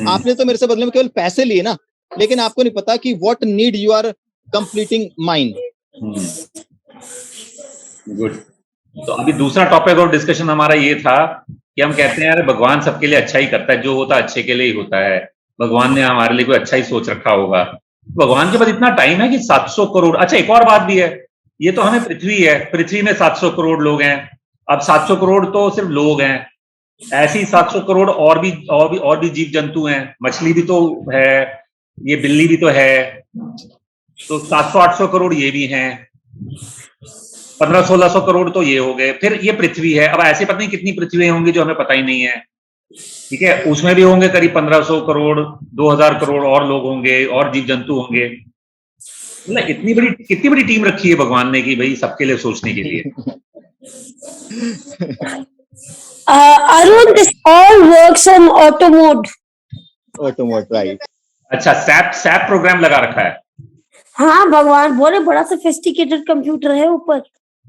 E: आपने तो मेरे से बदले में केवल पैसे लिए ना, लेकिन आपको नहीं पता कि what need you are completing mine.
A: Good. तो अभी दूसरा टॉपिक और डिस्कशन हमारा ये था कि हम कहते हैं यार भगवान सबके लिए अच्छा ही करता है, जो होता है अच्छे के लिए ही होता है, भगवान ने हमारे लिए कोई अच्छा ही सोच रखा होगा। भगवान के पास इतना टाइम है कि 700 करोड़। अच्छा, एक और बात भी है, ये तो हमें पृथ्वी है, पृथ्वी में 700 करोड़ लोग हैं। अब 700 करोड़ तो सिर्फ लोग हैं, ऐसी 700 करोड़ और भी जीव जंतु हैं, मछली भी तो है, ये बिल्ली भी तो है, तो 700-800 करोड़ ये भी हैं, 1500-1600 करोड़ तो ये हो गए, फिर ये पृथ्वी है। अब ऐसे पता नहीं कितनी पृथ्वी होंगी जो हमें पता ही नहीं है, ठीक है, उसमें भी होंगे करीब 1500 करोड़, 2000 करोड़ और लोग होंगे, और जीव जंतु होंगे। मतलब कितनी बड़ी टीम रखी है भगवान ने कि भाई सबके लिए सोचने के लिए।
D: Arun, this all works on auto mode.
E: Right.
A: अच्छा, सैप प्रोग्राम लगा रखा है?
D: हाँ, भगवान बोले बड़ा सोफिस्टिकेटेड कंप्यूटर है ऊपर।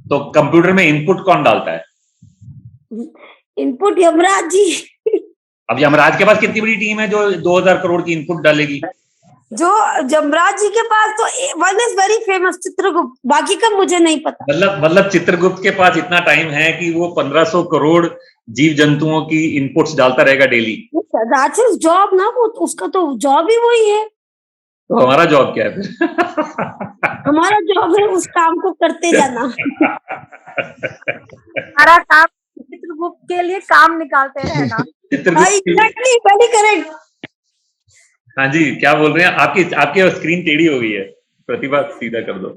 A: तो कंप्यूटर में इनपुट कौन डालता है?
D: इनपुट यमराज जी।
A: अब यमराज के पास कितनी बड़ी टीम है जो 2000 करोड़ की इनपुट डालेगी?
D: जो यमराज जी के पास तो one is very famous, Chitragupta, बाकी का मुझे नहीं पता।
A: मतलब चित्रगुप्त के पास इतना टाइम है कि वो 1500 करोड़ जीव जंतुओं की इनपुट्स डालता रहेगा डेली।
D: दैट्स हिज जॉब ना, वो उसका तो जॉब ही वही है।
A: तो हमारा जॉब क्या है फिर?
D: हमारा जॉब है उस काम को करते जाना।
C: हमारा काम चित्रगुप्त के लिए काम निकालते रहना।
D: Exactly, very correct.
A: हाँ जी, क्या बोल रहे हैं? आपकी स्क्रीन टेढ़ी हो गई है, प्रतिभा सीधा कर दो।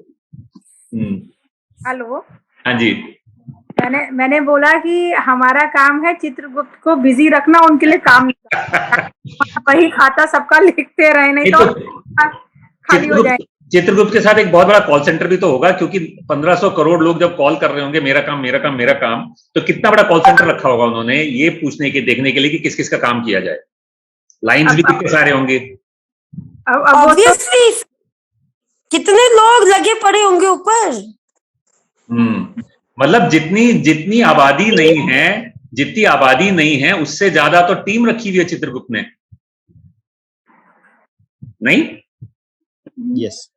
C: हेलो।
A: हाँ जी,
C: मैंने बोला कि हमारा काम है चित्रगुप्त को बिजी रखना, उनके लिए काम वही खाता सबका लिखते रहे, नहीं तो खाली हो जाए।
A: चित्रगुप्त के साथ एक बहुत बड़ा कॉल सेंटर भी तो होगा, क्योंकि 1500 करोड़ लोग जब कॉल कर रहे होंगे मेरा काम मेरा काम मेरा काम, तो कितना बड़ा कॉल सेंटर रखा होगा उन्होंने ये पूछने के देखने के लिए कि किस किस का काम किया जाए। लाइंस भी कितने सारे होंगे।
D: ऑब्वियसली कितने लोग लगे पड़े होंगे ऊपर।
A: मतलब जितनी आबादी नहीं है उससे ज्यादा तो टीम रखी हुई है चित्रगुप्त ने, नहीं?
E: यस।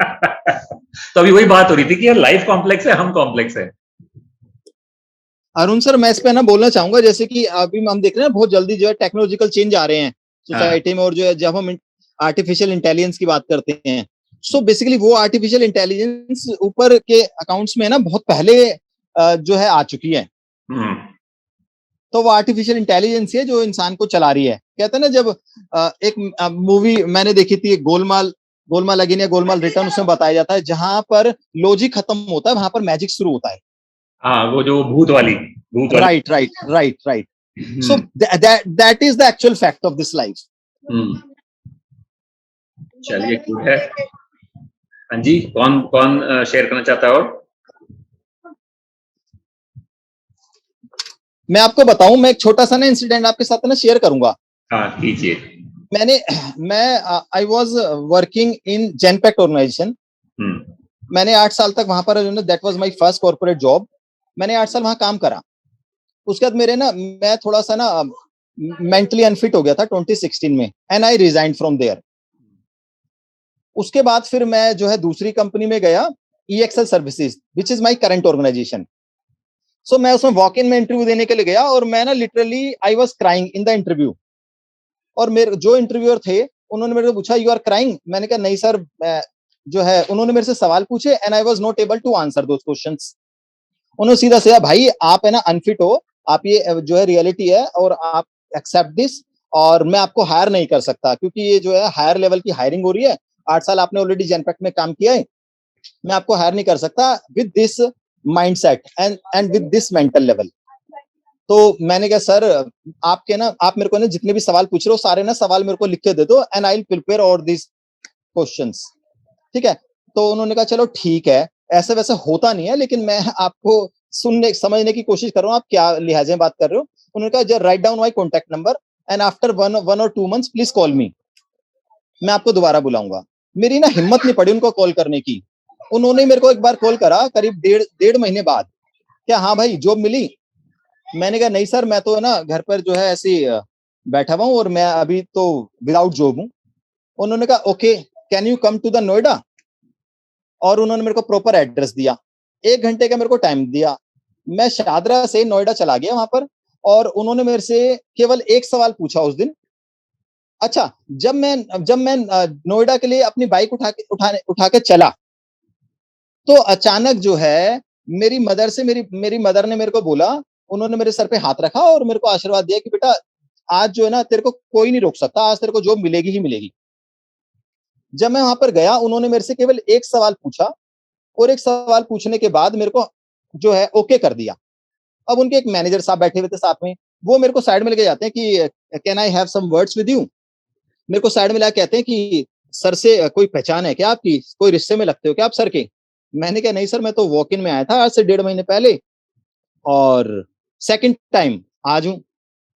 A: तो अभी वही बात हो रही थी कि यार लाइफ कॉम्प्लेक्स है, हम कॉम्प्लेक्स है।
E: अरुण सर, मैं इस पे ना बोलना चाहूंगा, जैसे कि अभी हम देख रहे हैं बहुत जल्दी जो है टेक्नोलॉजिकल चेंज आ रहे हैं सोसाइटी में, और जो है जब हम आर्टिफिशियल इंटेलिजेंस की बात करते हैं, सो बेसिकली वो आर्टिफिशियल इंटेलिजेंस ऊपर के अकाउंट्स में ना बहुत पहले जो है आ चुकी है। तो वो आर्टिफिशियल इंटेलिजेंस है जो इंसान को चला रही है। कहते हैं ना, जब एक मूवी मैंने देखी थी गोलमाल अगेन या गोलमाल रिटर्न, उसमें बताया जाता है जहां पर लॉजिक खत्म होता है वहां पर मैजिक शुरू होता है।
A: हाँ, वो जो भूत वाली। Right.
E: So that is the actual fact of this life.
A: चलिए गुड है। हाँ जी, कौन कौन शेयर करना चाहता है? और
E: मैं आपको बताऊं, मैं एक छोटा सा ना इंसिडेंट आपके साथ ना शेयर करूंगा।
A: हाँ कीजिए।
E: मैं I was working in Genpact organisation. मैंने 8 साल तक वहां पर, that was my first corporate job. मैंने 8 साल वहां काम करा। उसके बाद मैं थोड़ा सा ना मेंटली अनफिट हो गया था 2016 में, and I resigned from there. उसके बाद फिर मैं जो है दूसरी कंपनी में गया, EXL services, which is my current organization. So मैं उसमें वॉक इन में इंटरव्यू देने के लिए गया, और मैं ना literally I was crying in the interview. और मेरे जो इंटरव्यूअर थे, उन्होंने मेरे को पूछा, यू आर क्राइंग? मैंने कहा नहीं सर, जो है उन्होंने मेरे से सवाल पूछे, and I was not able to answer those questions. उन्होंने सीधा से कहा, भाई आप है ना अनफिट हो, आप ये जो है रियलिटी है, और आप एक्सेप्ट दिस, और मैं आपको हायर नहीं कर सकता, क्योंकि ये जो है हायर लेवल की हायरिंग हो रही है। 8 साल आपने ऑलरेडी जेनपैक्ट में काम किया है, मैं आपको हायर नहीं कर सकता with this mindset and with this mental level. तो मैंने कहा सर, आपके ना, आप मेरे को ना जितने भी सवाल पूछ रहे हो, सारे ना सवाल मेरे को लिख के दे दो, and I will prepare all this questions. ठीक है? तो उन्होंने कहा चलो ठीक है, ऐसे वैसे होता नहीं है, लेकिन मैं आपको सुनने समझने की कोशिश कर रहा हूँ, आप क्या लिहाजे में बात कर रहे हो। उन्होंने कहा just write down my contact number, and after one और 2 मंथ्स प्लीज कॉल मी, मैं आपको दोबारा बुलाऊंगा। मेरी ना हिम्मत नहीं पड़ी उनको कॉल करने की। उन्होंने मेरे को एक बार कॉल करा करीब डेढ़ महीने बाद, क्या हाँ भाई जॉब मिली? मैंने कहा नहीं सर, मैं तो ना घर पर जो है ऐसे बैठा हुआ हूँ, और मैं अभी तो विदाउट जॉब हूँ। उन्होंने कहा okay, can you come to the Noida? और उन्होंने मेरे को प्रॉपर एड्रेस दिया, 1 घंटे का मेरे को टाइम दिया। मैं शादरा से नोएडा चला गया वहां पर, और उन्होंने मेरे से केवल एक सवाल पूछा उस दिन। अच्छा, जब मैं नोएडा के लिए अपनी बाइक उठा के चला, तो अचानक जो है मेरी मदर ने मेरे को बोला, उन्होंने मेरे सर पे हाथ रखा और मेरे को आशीर्वाद दिया कि बेटा आज जो है ना तेरे को कोई नहीं रोक सकता, आज तेरे को जॉब मिलेगी ही मिलेगी। जब मैं वहां पर गया, उन्होंने मेरे से केवल एक सवाल पूछा, और एक सवाल पूछने के बाद मेरे को जो है ओके कर दिया। अब उनके एक मैनेजर साहब बैठे हुए थे साथ में, वो मेरे को साइड में लेके जाते हैं कि can I have some words with you. मेरे को साइड में ला कहते हैं कि सर से कोई पहचान है क्या आपकी, कोई रिश्ते में लगते हो क्या आप सर के? मैंने कहा नहीं सर, मैं तो वॉक इन में आया था आज से 1.5 महीने पहले, और सेकंड टाइम आज हूँ।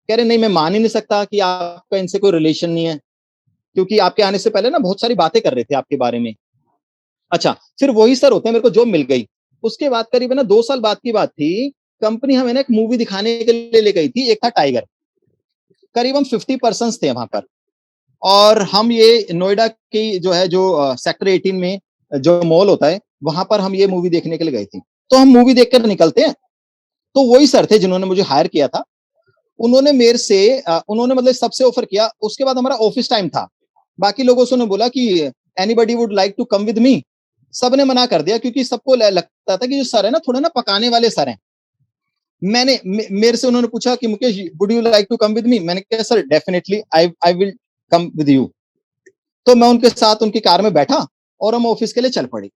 E: कह रहे नहीं, मैं मान ही नहीं सकता कि आपका इनसे कोई रिलेशन नहीं है, क्योंकि आपके आने से पहले ना बहुत सारी बातें कर रहे थे आपके बारे में। अच्छा, फिर वही सर होते हैं, मेरे को जॉब मिल गई। उसके बाद करीब ना 2 साल बाद की बात थी, कंपनी हमें ना एक मूवी दिखाने के लिए ले गई थी, एक था टाइगर। करीब हम 50 पर्सन्स थे वहां पर, और हम ये नोएडा की जो है जो सेक्टर 18 में जो मॉल होता है, वहां पर हम ये मूवी देखने के लिए गए थे। तो हम मूवी देखकर निकलते हैं, तो वही सर थे जिन्होंने मुझे हायर किया था। उन्होंने मेरे से उन्होंने मतलब सबसे ऑफर किया। उसके बाद हमारा ऑफिस टाइम था, बाकी लोगों से उन्होंने बोला कि anybody would like to come with me. सबने मना कर दिया, क्योंकि सबको लगता था कि जो सर है ना थोड़े ना पकाने वाले सर हैं। मेरे से उन्होंने पूछा कि Mukesh would you like to come with me? मैंने कहा sir definitely I will come with you. तो मैं उनके साथ उनकी कार में बैठा और हम ऑफिस के लिए चल पड़े।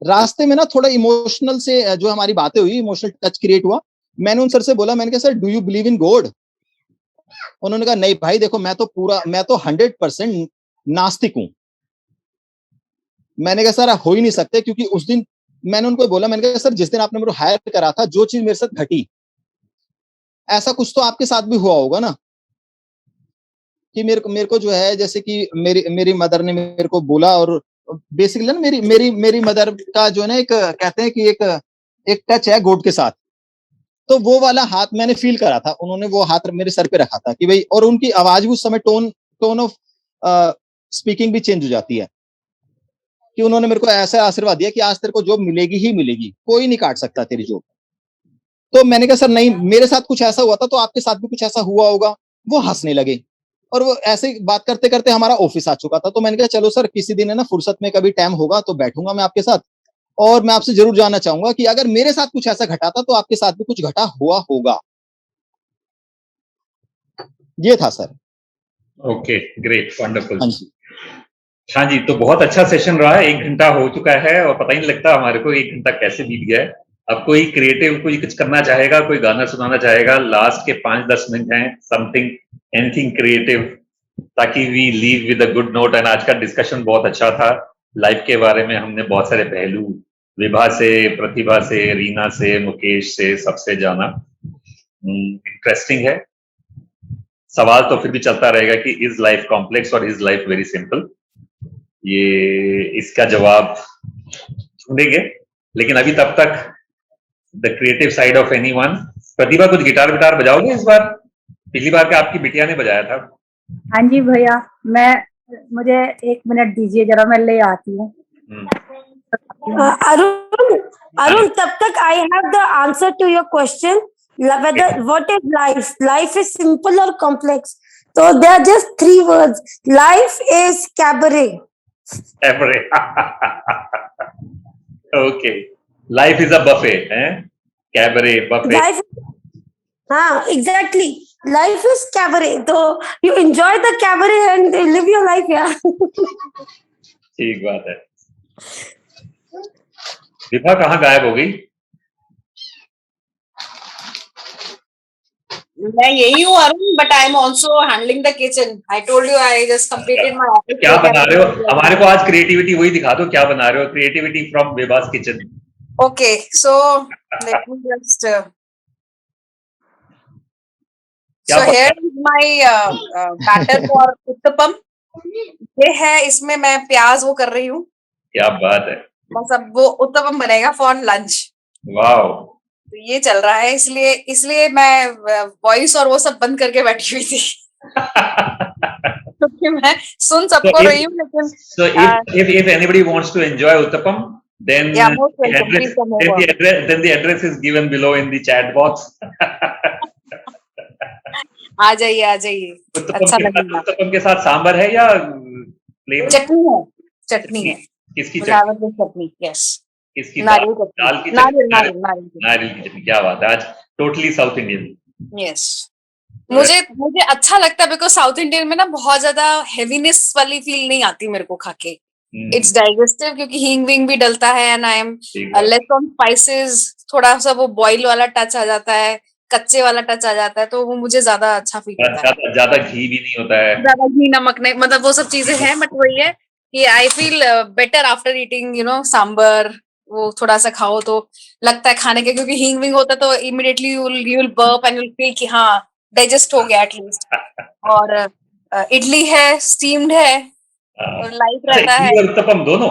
E: रास्ते में ना थोड़ा इमोशनल से जो हमारी बातें हुई, इमोशनल टच क्रिएट हुआ। मैंने उन सर से बोला, मैंने कहा sir do you believe in God? उन्होंने कहा नहीं भाई देखो, मैं तो 100% नास्तिक हूं। मैंने कहा सर हो ही नहीं सकते, क्योंकि उस दिन मैंने उनको बोला, मैंने कहा सर जिस दिन आपने मेरे को हायर करा था, जो चीज मेरे साथ घटी, ऐसा कुछ तो आपके साथ भी हुआ होगा ना, कि मेरे को जो है जैसे कि मेरी मदर ने मेरे को बोला, और बेसिकली ना मेरी मदर का जो है ना एक कहते हैं कि एक टच है गॉड के साथ। तो वो वाला हाथ मैंने फील करा था, उन्होंने वो हाथ मेरे सर पे रखा था कि भाई, और उनकी आवाज भी उस समय टोन ऑफ स्पीकिंग भी चेंज हो जाती है, कि उन्होंने मेरे को ऐसा आशीर्वाद दिया कि आज तेरे को जॉब मिलेगी ही मिलेगी, कोई नहीं काट सकता तेरी जॉब। तो मैंने कहा सर नहीं, मेरे साथ कुछ ऐसा हुआ था तो आपके साथ भी कुछ ऐसा हुआ होगा। वो हंसने लगे, और वो ऐसे बात करते करते हमारा ऑफिस आ चुका था। तो मैंने कहा चलो सर किसी दिन है ना फुर्सत में कभी टाइम होगा तो बैठूंगा मैं आपके साथ, और मैं आपसे जरूर जानना चाहूंगा कि अगर मेरे साथ कुछ ऐसा घटा था तो आपके साथ भी कुछ घटा हुआ होगा। ये था सर।
A: Okay, great, wonderful.
E: हाँ जी,
A: हाँ जी, तो बहुत अच्छा सेशन रहा है। 1 घंटा हो चुका है और पता ही नहीं लगता हमारे को 1 घंटा कैसे बीत गया है। अब कोई क्रिएटिव कोई कुछ करना चाहेगा, कोई गाना सुनाना चाहेगा, लास्ट के 5-10 मिनट हैं, समथिंग एनीथिंग क्रिएटिव ताकि we leave with a good note. And आज का डिस्कशन बहुत अच्छा था, लाइफ के बारे में हमने बहुत सारे पहलू विभा से, प्रतिभा से, रीना से, मुकेश से, सबसे जाना। इंटरेस्टिंग है। सवाल तो फिर भी चलता रहेगा कि इज लाइफ कॉम्प्लेक्स और इज लाइफ वेरी सिंपल, ये इसका जवाब ढूंढेंगे। लेकिन अभी तब तक the creative side of anyone. Pratibha, कुछ गिटार विटार बजाओगे इस बार? पिछली बार का आपकी बिटिया ने बजाया था।
C: हाँ जी भैया, मुझे 1 मिनट दीजिए जरा, मैं ले आती हूँ।
D: Arun, तब तक I have the answer to your question. Whether what is life? Life is simple or complex? So there are just 3 words. Life is cabaret.
A: Cabaret. Okay. Life is a buffet, eh? Cabaret, buffet.
D: Life, exactly. Life is cabaret. So you enjoy the cabaret and live your life, yeah.
A: ठीक बात है। विभा कहाँ गायब हो गई?
B: मैं यही हूँ Arun, but I am also handling the kitchen. I told you I just completed my office.
A: क्या बना रहे हो? हमारे को आज क्रिएटिविटी वही दिखा दो, क्या बना रहे हो? Creativity from Vibha's kitchen.
B: Okay, so let me just so here is my batter for uttapam. ये है, इसमें मैं प्याज वो कर रही हूँ।
A: क्या बात है।
B: बस अब वो उत्तपम बनेगा फॉर लंच।
A: वाओ।
B: तो ये चल रहा है, इसलिए मैं वॉइस और वो सब बंद करके बैठी हुई थी। क्योंकि मैं सुन सबको रही हूँ, लेकिन
A: so if anybody wants to enjoy uttapam, then the address is given below in the chat box.
B: आ जाइए। अच्छा लगेगा।
A: उत्तपम के साथ सांबर है या प्लेन?
B: चटनी है।
A: किसकी चटनी?
B: यस,
A: किसकी?
B: नारियल की
A: चटनी। क्या बात है, आज टोटली साउथ इंडियन।
B: यस, मुझे अच्छा लगता है, बिकॉज साउथ इंडियन में ना बहुत ज्यादा हेवीनेस वाली फील नहीं आती मेरे को खा के। इट्स डाइजेस्टिव, क्योंकि हींग विंग भी डलता है and I am less on spices. थोड़ा सा वो बॉईल वाला टच आ जाता है, कच्चे वाला टच आ जाता है, तो वो मुझे ज्यादा अच्छा फील होता है।
A: ज्यादा घी भी नहीं होता है,
B: ज्यादा घी नमक नहीं, मतलब वो सब चीजें हैं, बट वही है कि I feel better after eating sambar. वो थोड़ा सा खाओ तो लगता है खाने के, क्योंकि हींग विंग होता है तो immediately you will burp and you will feel कि हाँ डाइजेस्ट हो गया एटलीस्ट। और इडली है, स्टीम्ड है और लाइट रहता है।
A: और उत्तपम दोनों?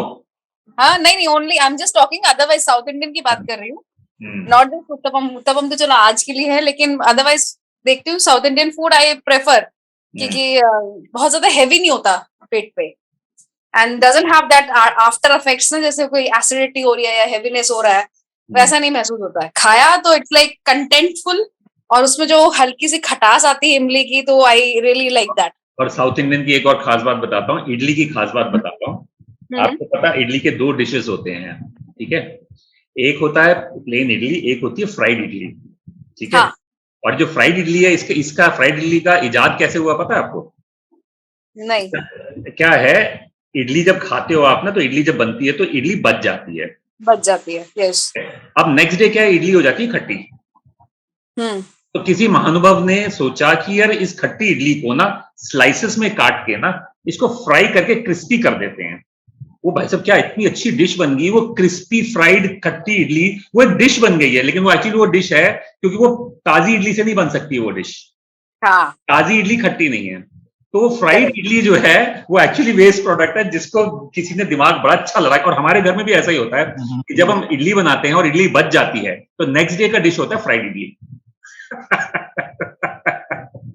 B: हाँ, नहीं, only I am just talking, otherwise south Indian की बात कर रही हूँ, नॉट जस्ट उत्तपम। उत्तपम तो चलो आज के लिए है, लेकिन अदरवाइज देखती हूँ south Indian food I prefer, क्योंकि बहुत ज्यादा हैवी नहीं होता पेट पे and doesn't have that after effects ना, जैसे कोई एसिडिटी हो रही है या हेवीनेस हो रहा है, वैसा नहीं महसूस होता है। खाया तो इट्स लाइक कंटेंटफुल, और उसमें जो हल्की सी खटास आती है इमली की, तो आई रियली लाइक दैट।
A: और साउथ इंडियन की एक और खास बात बताता हूँ, इडली की खास बात बताता हूँ। आपको पता है इडली के 2 डिशेस होते हैं, ठीक है? एक होता है प्लेन इडली, एक होती है फ्राइड इडली, ठीक है? और जो फ्राइड इडली है, इसका फ्राइड इडली का इजाद कैसे हुआ पता है आपको?
B: नहीं।
A: क्या है, इडली जब खाते हो आप ना, तो इडली जब बनती है तो इडली बच जाती है।
B: यस।
A: अब नेक्स्ट डे क्या है, इडली हो जाती है खट्टी। तो किसी महानुभाव ने सोचा कि यार इस खट्टी इडली को ना स्लाइसेस में काट के ना इसको फ्राई करके क्रिस्पी कर देते हैं। वो भाई साहब क्या इतनी अच्छी डिश बन गई, वो क्रिस्पी फ्राइड खट्टी इडली, वो एक डिश बन गई है। लेकिन वो एक्चुअली वो डिश है क्योंकि वो ताजी इडली से नहीं बन सकती है वो डिश। ताजी इडली खट्टी नहीं है, तो वो फ्राइड इडली जो है वो एक्चुअली वेस्ट प्रोडक्ट है, जिसको किसी ने दिमाग बड़ा अच्छा लगाया। और हमारे घर में भी ऐसा ही होता है कि जब हम इडली बनाते हैं और इडली बच जाती है, तो नेक्स्ट डे का डिश होता है fried idli.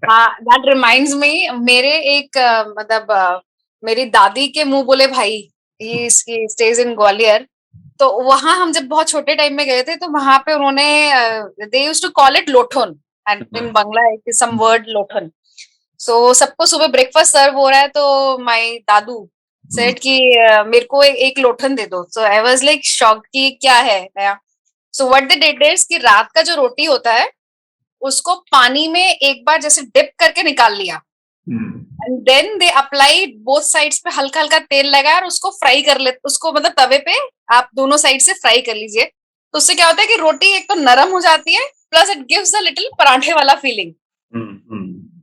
B: That reminds me, मेरे एक मतलब मेरी दादी के मुंह बोले भाई, ही स्टेज इन ग्वालियर, तो वहां हम जब बहुत छोटे टाइम में गए थे, तो वहां पे उन्होंने they used to call it लोठन, and in Bangla it is some word लोठन। सो सबको सुबह ब्रेकफास्ट सर्व हो रहा है, तो माय दादू सेड कि मेरे को एक लोठन दे दो। सो आई वाज लाइक शॉक्ड कि क्या है नया। So what they did is कि रात का जो रोटी होता है उसको पानी में एक बार जैसे डिप करके निकाल लिया, and then they apply both sides पे हल्का हल्का तेल लगाया और उसको फ्राई कर ले, उसको मतलब तवे पे आप दोनों साइड से फ्राई कर लीजिए। तो उससे क्या होता है कि रोटी एक तो नरम हो जाती है, plus it gives a little पराठे वाला फीलिंग।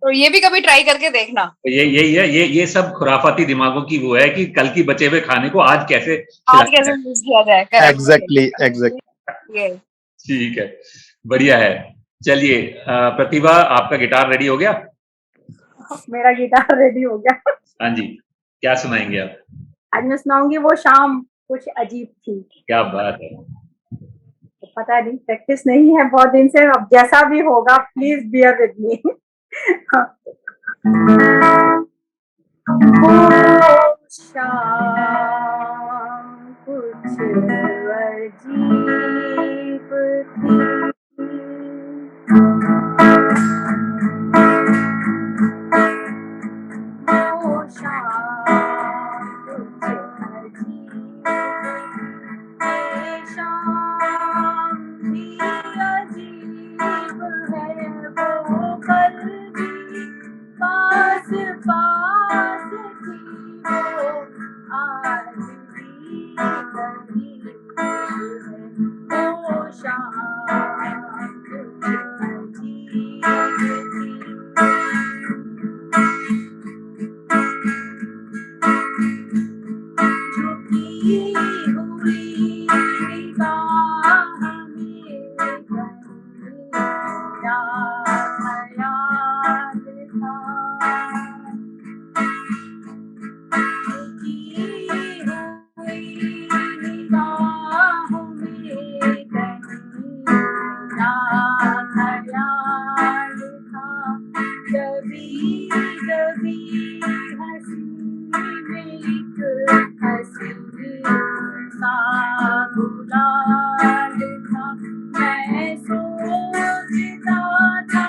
B: तो ये भी कभी ट्राई करके देखना।
A: ये सब खुराफाती दिमागों की वो है कि कल की बचे हुए खाने को आज कैसे
B: यूज किया जाए।
E: एग्जैक्टली।
A: ठीक है, बढ़िया है। चलिए प्रतिभा, आपका गिटार रेडी हो गया?
C: मेरा गिटार रेडी हो गया।
A: हाँ जी, क्या सुनाएंगे आप?
C: आज मैं सुनाऊंगी वो शाम कुछ अजीब थी। क्या
A: बात है।
C: पता नहीं, प्रैक्टिस नहीं है बहुत दिन से, अब जैसा भी होगा प्लीज बियर विद मी। शाम कुछ अजीब थी, वो शाम कुछ अजीब, ये शाम भी अजीब है, वो कल भी पास पास थी, वो आज भी करीब है, वो शाम कुछ अजीब थी। झुकी हुई निगाह में क्या ख्याल था, झुकी हुई निगाह में क्या ख्याल था, कभी कभी हंसी में एक हंसी सा गुलाल था, मैं सोचता था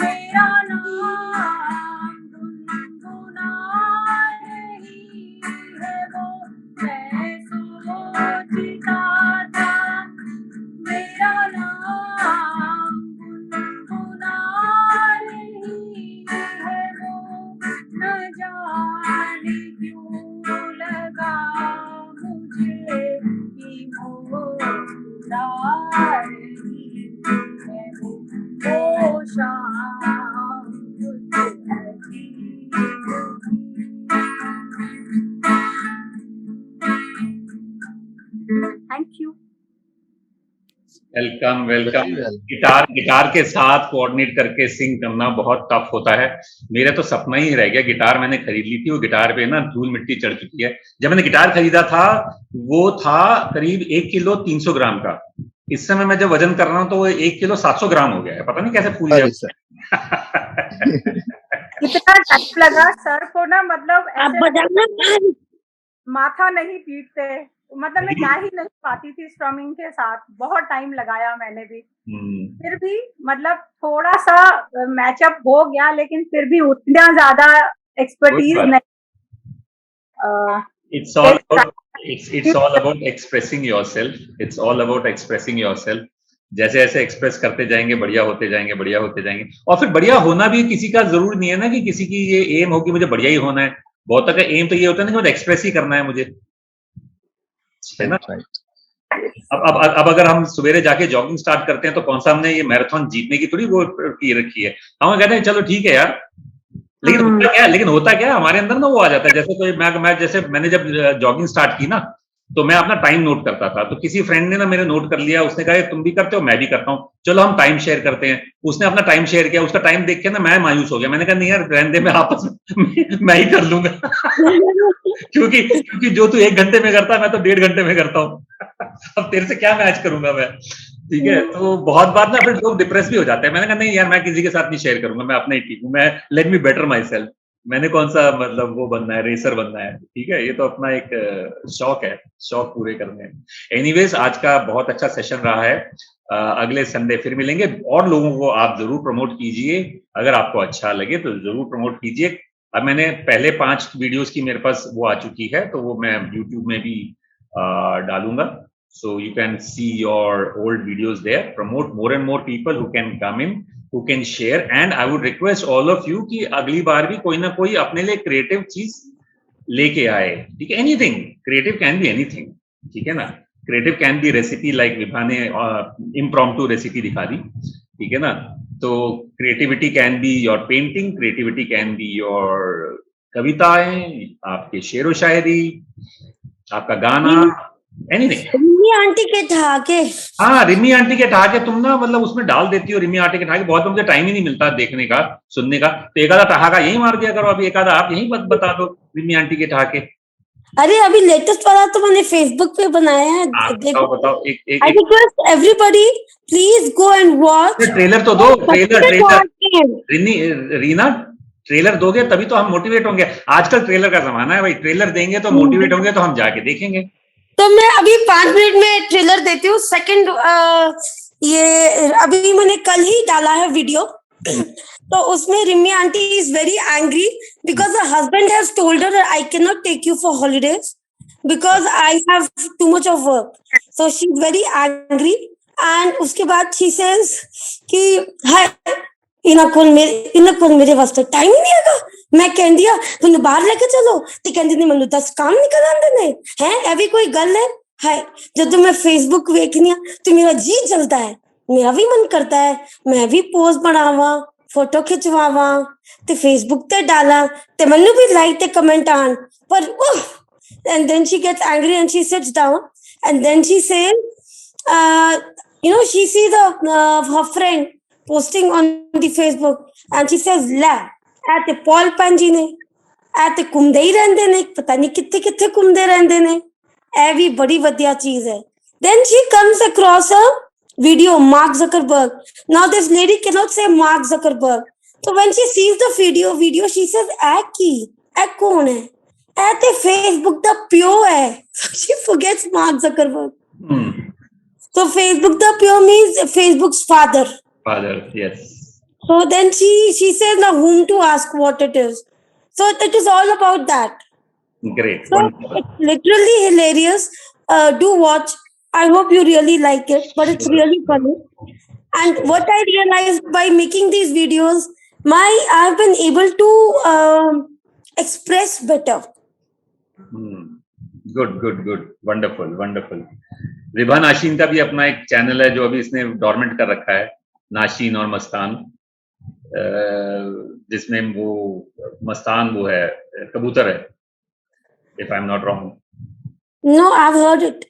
C: मेरा नाम गुनगुना रही है वो, मैं सोचता था मेरा नाम गुनगुना रही है वो, न जाने क्यों लगा मुझे कि मुस्कुरा रही है वो शाम कुछ अजीब थी। Thank you.
A: Welcome welcome. Guitar के साथ कोऑर्डिनेट करके सिंग करना बहुत टफ होता है। मेरा तो सपना ही रह गया। गिटार मैंने खरीद ली थी, वो गिटार पे ना धूल मिट्टी चढ़ चुकी है। जब मैंने गिटार खरीदा था वो था करीब 1 किलो 300 ग्राम का। इस समय मैं जब वजन कर रहा हूँ तो वो 1 किलो 700 ग्राम हो गया है। पता नहीं कैसे फूल गया।
C: इतना टाइम लगा सर को ना, मतलब ऐसे माथा नहीं पीटते, मतलब मैं जा ही नहीं पाती थी स्ट्रमिंग के साथ। बहुत टाइम लगाया मैंने भी, फिर भी मतलब थोड़ा सा मैचअप हो गया, लेकिन फिर भी उतना ज्यादा एक्सपर्टीज नहीं।
A: It's all about expressing yourself. It's all about expressing yourself. जैसे ऐसे एक्सप्रेस करते जाएंगे बढ़िया होते जाएंगे, बढ़िया होते जाएंगे। और फिर बढ़िया होना भी किसी का जरूर नहीं है ना कि किसी की ये एम हो कि मुझे बढ़िया ही होना है। बहुत का एम तो ये होता है ना कि मुझे एक्सप्रेस ही करना है मुझे, है ना। अब अगर हम सवेरे जाके जॉगिंग स्टार्ट करते हैं तो कौन सा हमने ये मैराथन जीतने की थोड़ी वो की रखी है। हम कहते हैं चलो ठीक है यार, लेकिन होता क्या हमारे अंदर ना वो आ जाता है। जैसे कोई जैसे मैंने जब जॉगिंग स्टार्ट की ना तो मैं अपना टाइम नोट करता था। तो किसी फ्रेंड ने ना मेरे नोट कर लिया, उसने कहा तुम भी करते हो मैं भी करता हूँ, चलो हम टाइम शेयर करते हैं। उसने अपना टाइम शेयर किया, उसका टाइम देख के ना मैं मायूस हो गया। मैंने कहा नहीं यार रहने दे, मैं आपस में मैं ही कर लूंगा। क्योंकि जो तू 1 घंटे में करता है मैं तो 1.5 घंटे में करता हूँ। अब तेरे से क्या मैच करूंगा मैं, ठीक है। तो बहुत बार ना फिर लोग डिप्रेस भी हो जाते हैं। मैंने कहा नहीं यार मैं किसी के साथ नहीं शेयर करूंगा, मैं अपना ही ठीक हूँ, मैं let me better my self. मैंने कौन सा मतलब वो बनना है, रेसर बनना है, ठीक है। ये तो अपना एक शौक है, शौक पूरे करने हैं। एनीवेज आज का बहुत अच्छा सेशन रहा है। अगले संडे फिर मिलेंगे। और लोगों को आप जरूर प्रमोट कीजिए, अगर आपको अच्छा लगे तो जरूर प्रमोट कीजिए। अब मैंने पहले 5 वीडियोस की मेरे पास वो आ चुकी है, तो वो मैं यूट्यूब में भी डालूंगा। So you can see your old videos there. Promote more and more people who can come in, who can share. And I would request all of you कि अगली बार भी कोई ना कोई अपने लिए क्रिएटिव चीज लेके आए, ठीक है। Anything creative can be anything, ठीक है ना। Creative can be recipe, like Vibha ने इम्प्रॉम्प्टू रेसिपी दिखा दी, ठीक है ना। तो creativity can be your painting, creativity can be your कविताएं, आपके शेर व शायरी, आपका गाना, एनीथिंग।
D: रिमी आंटी के ठहाके।
A: हाँ, रिमी आंटी के ठहाके तुम ना मतलब उसमें डाल देती हो, रिमी आंटी के ठहाके। बहुत मुझे टाइम ही नहीं मिलता देखने का, सुनने का, तो एक आधा ठहाका यही मार दिया करो। अभी एक आधा आप यही बता दो रिमी आंटी के ठहाके।
D: अरे अभी लेटेस्ट वाला तो मैंने फेसबुक पे बनाया है।
A: बताओ एक
D: I request everybody please go and watch।
A: Trailer तो दो, ट्रेलर रीना, ट्रेलर दोगे तभी तो हम मोटिवेट होंगे। आजकल ट्रेलर का जमाना है भाई, ट्रेलर देंगे तो मोटिवेट होंगे, तो हम जाके देखेंगे।
D: तो मैं अभी 5 मिनट में ट्रेलर देती हूँ। सेकंड ये अभी मैंने कल ही डाला है वीडियो। तो उसमें Rimi aunty is very angry because her husband has told her I cannot take you for holidays because I have too much of work, so she is very angry। and उसके बाद she says कि इन्हें कोल मेरे वास्ते time ही नहीं हैगा। मैं कहंदी आ तुम बाहर लेके चलो, ते कहंदी नहीं मैनू 10 काम नहीं करांदे ने हैं। ए भी कोई गल है? हाय जब मैं फेसबुक वेखनी तो मेरा जी चलता है, मेरा भी मन करता है मैं भी पोस्ट बनावा, फोटो खिंचवावा ते फेसबुक ते डाला ते मैनू भी लाइक ते कमेंट आन। पर and then she gets angry and she sits down and then she says she sees her friend posting on the Facebook and she says la ਤੇ ਪੌਲ ਪੰਜੀ ਨੇ ਤੇ ਘੁੰਮਦੇ ਹੀ ਰਹਿੰਦੇ ਨੇ, ਪਤਾ ਨਹੀਂ ਕਿੱਥੇ ਕਿੱਥੇ ਘੁੰਮਦੇ ਰਹਿੰਦੇ ਨੇ। ਇਹ ਵੀ ਬੜੀ ਵਧੀਆ ਚੀਜ਼ ਹੈ। then she comes across a video Mark Zuckerberg। now this lady cannot say Mark Zuckerberg, so when she sees the video she says ਇਹ ਕੌਣ ਹੈ? ਇਹ ਤੇ Facebook ਦਾ ਪਿਓ ਹੈ। she forgets Mark Zuckerberg। so Facebook ਦਾ ਪਿਓ means Facebook's father,
A: yes।
D: so then she says now whom to ask what it is, so it is all about that।
A: great,
D: so it's literally hilarious। do watch, I hope you really like it, but it's really funny। and what I realized by making these videos, I've been able to express better।
A: good, wonderful। Riva नाशीन का भी अपना एक channel है जो अभी इसने dormant कर रखा है, नाशीन और मस्तान, जिसमें वो मस्तान वो है कबूतर है, if I'm not wrong।
D: no I've heard it।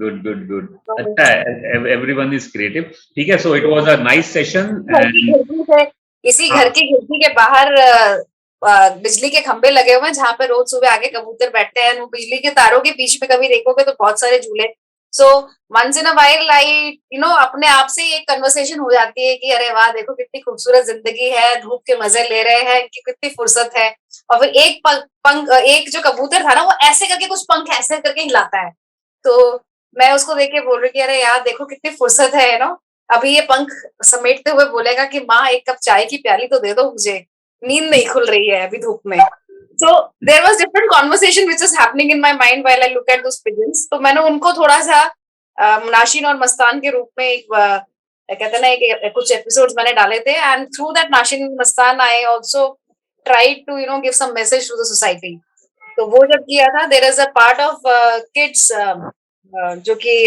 A: good। अच्छा है, everyone is creative। ठीक है, so it was a nice session।
B: इसी घर की खिड़की के बाहर बिजली के खंभे लगे हुए हैं जहाँ पे रोज सुबह आके कबूतर बैठते हैं। वो बिजली के तारों के बीच में कभी देखोगे तो बहुत सारे झूले। So once in a while I अपने आप से एक कन्वर्सेशन हो जाती है कि अरे वाह देखो कितनी खूबसूरत जिंदगी है, धूप के मजे ले रहे हैं, इनकी कितनी फुर्सत है। और फिर एक जो कबूतर था ना वो ऐसे करके कुछ पंख ऐसे करके हिलाता है, तो मैं उसको देख के बोल रही कि अरे यार देखो कितनी फुर्सत है अभी ये पंख समेटते हुए बोलेगा कि माँ एक कप चाय की प्याली तो दे दो मुझे, नींद नहीं खुल रही है अभी धूप में। So there was different conversation which is happening in my mind while I look at those pigeons। तो मैंने उनको थोड़ा सा नाशीन और मस्तान के रूप में एक कहते ना एक कुछ एपिसोड्स मैंने डाले थे, and through that नाशीन Mastan I also tried to give some message to the society। तो वो जब किया था, there is a part of kids जो कि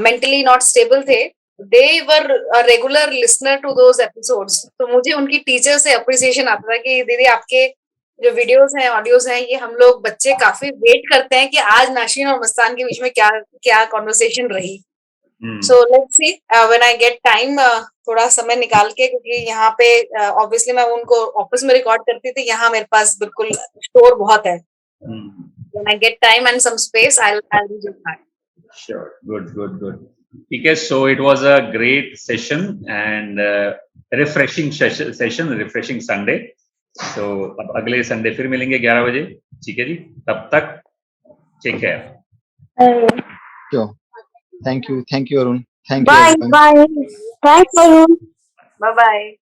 B: mentally not stable थे, they were a regular listener to those episodes। तो मुझे उनकी टीचर से अप्रिसिएशन आता था कि दीदी आपके जो वीडियोस हैं, ऑडियोस हैं, ये हम लोग बच्चे काफी वेट करते हैं कि आज नाशीन और मस्तान के बीच में क्या कॉन्वर्सेशन रही। So let's see when I get time, थोड़ा समय निकाल के, क्योंकि यहाँ पे ऑब्वियसली मैं उनको ऑफिस में रिकॉर्ड करती थी, यहाँ मेरे पास बिल्कुल स्टोर बहुत है। When I get time and some space I will do that.
A: Sure, good. ठीक है, so it was a great session and refreshing session, refreshing Sunday. तो अब अगले संडे फिर मिलेंगे 11 बजे। ठीक है जी, तब तक take care.
E: Thank you Arun.
D: Bye। Thanks Arun।
B: Bye।